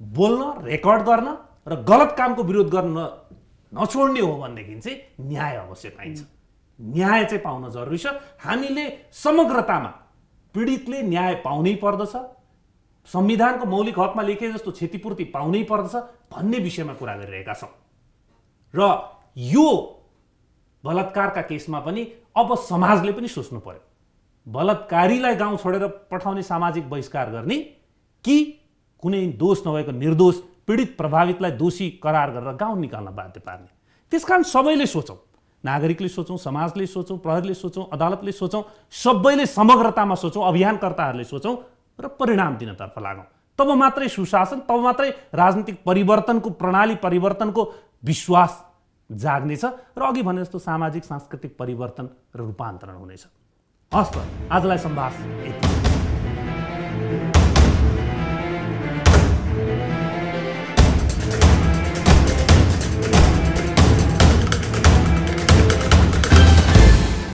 बोल्न, रेकर्ड गर्न र गलत कामको विरोध गर्न नछोड्ने हो भनेदेखि चाहिँ न्याय अवश्य पाइन्छ। न्याय चाहिँ पाउन जरुरी छ। हामीले समग्रतामा पीडितले न्याय पाउनै पर्दछ, संविधानको मौलिक हकमा लेखे जस्तो क्षतिपूर्ति पाउनै पर्दछ भन्ने विषयमा कुरा गरिरहेका छौँ। र यो बलात्कारका केसमा पनि अब समाजले पनि सोच्नु पर्यो, बलात्कारीलाई गाउँ छोडेर पठाउने सामाजिक बहिष्कार गर्ने कि कुनै दोष नभएको निर्दोष पीडित प्रभावितलाई दोषी करार गरेर गाउँ निकाल्न बाध्य पार्ने। त्यसकारण सबैले सोचौँ, नागरिकले सोचौँ, समाजले सोचौँ, प्रहरीले सोचौँ, अदालतले सोचौँ, सबैले समग्रतामा सोचौँ, अभियानकर्ताहरूले सोचौँ र परिणाम दिनतर्फ लागौँ। तब मात्रै सुशासन, तब मात्रै राजनीतिक परिवर्तनको, प्रणाली परिवर्तनको विश्वास जाग्नेछ र अघि भने जस्तो सामाजिक सांस्कृतिक परिवर्तन र रूपान्तरण हुनेछ। हस् त, आजलाई सम्भाष यति।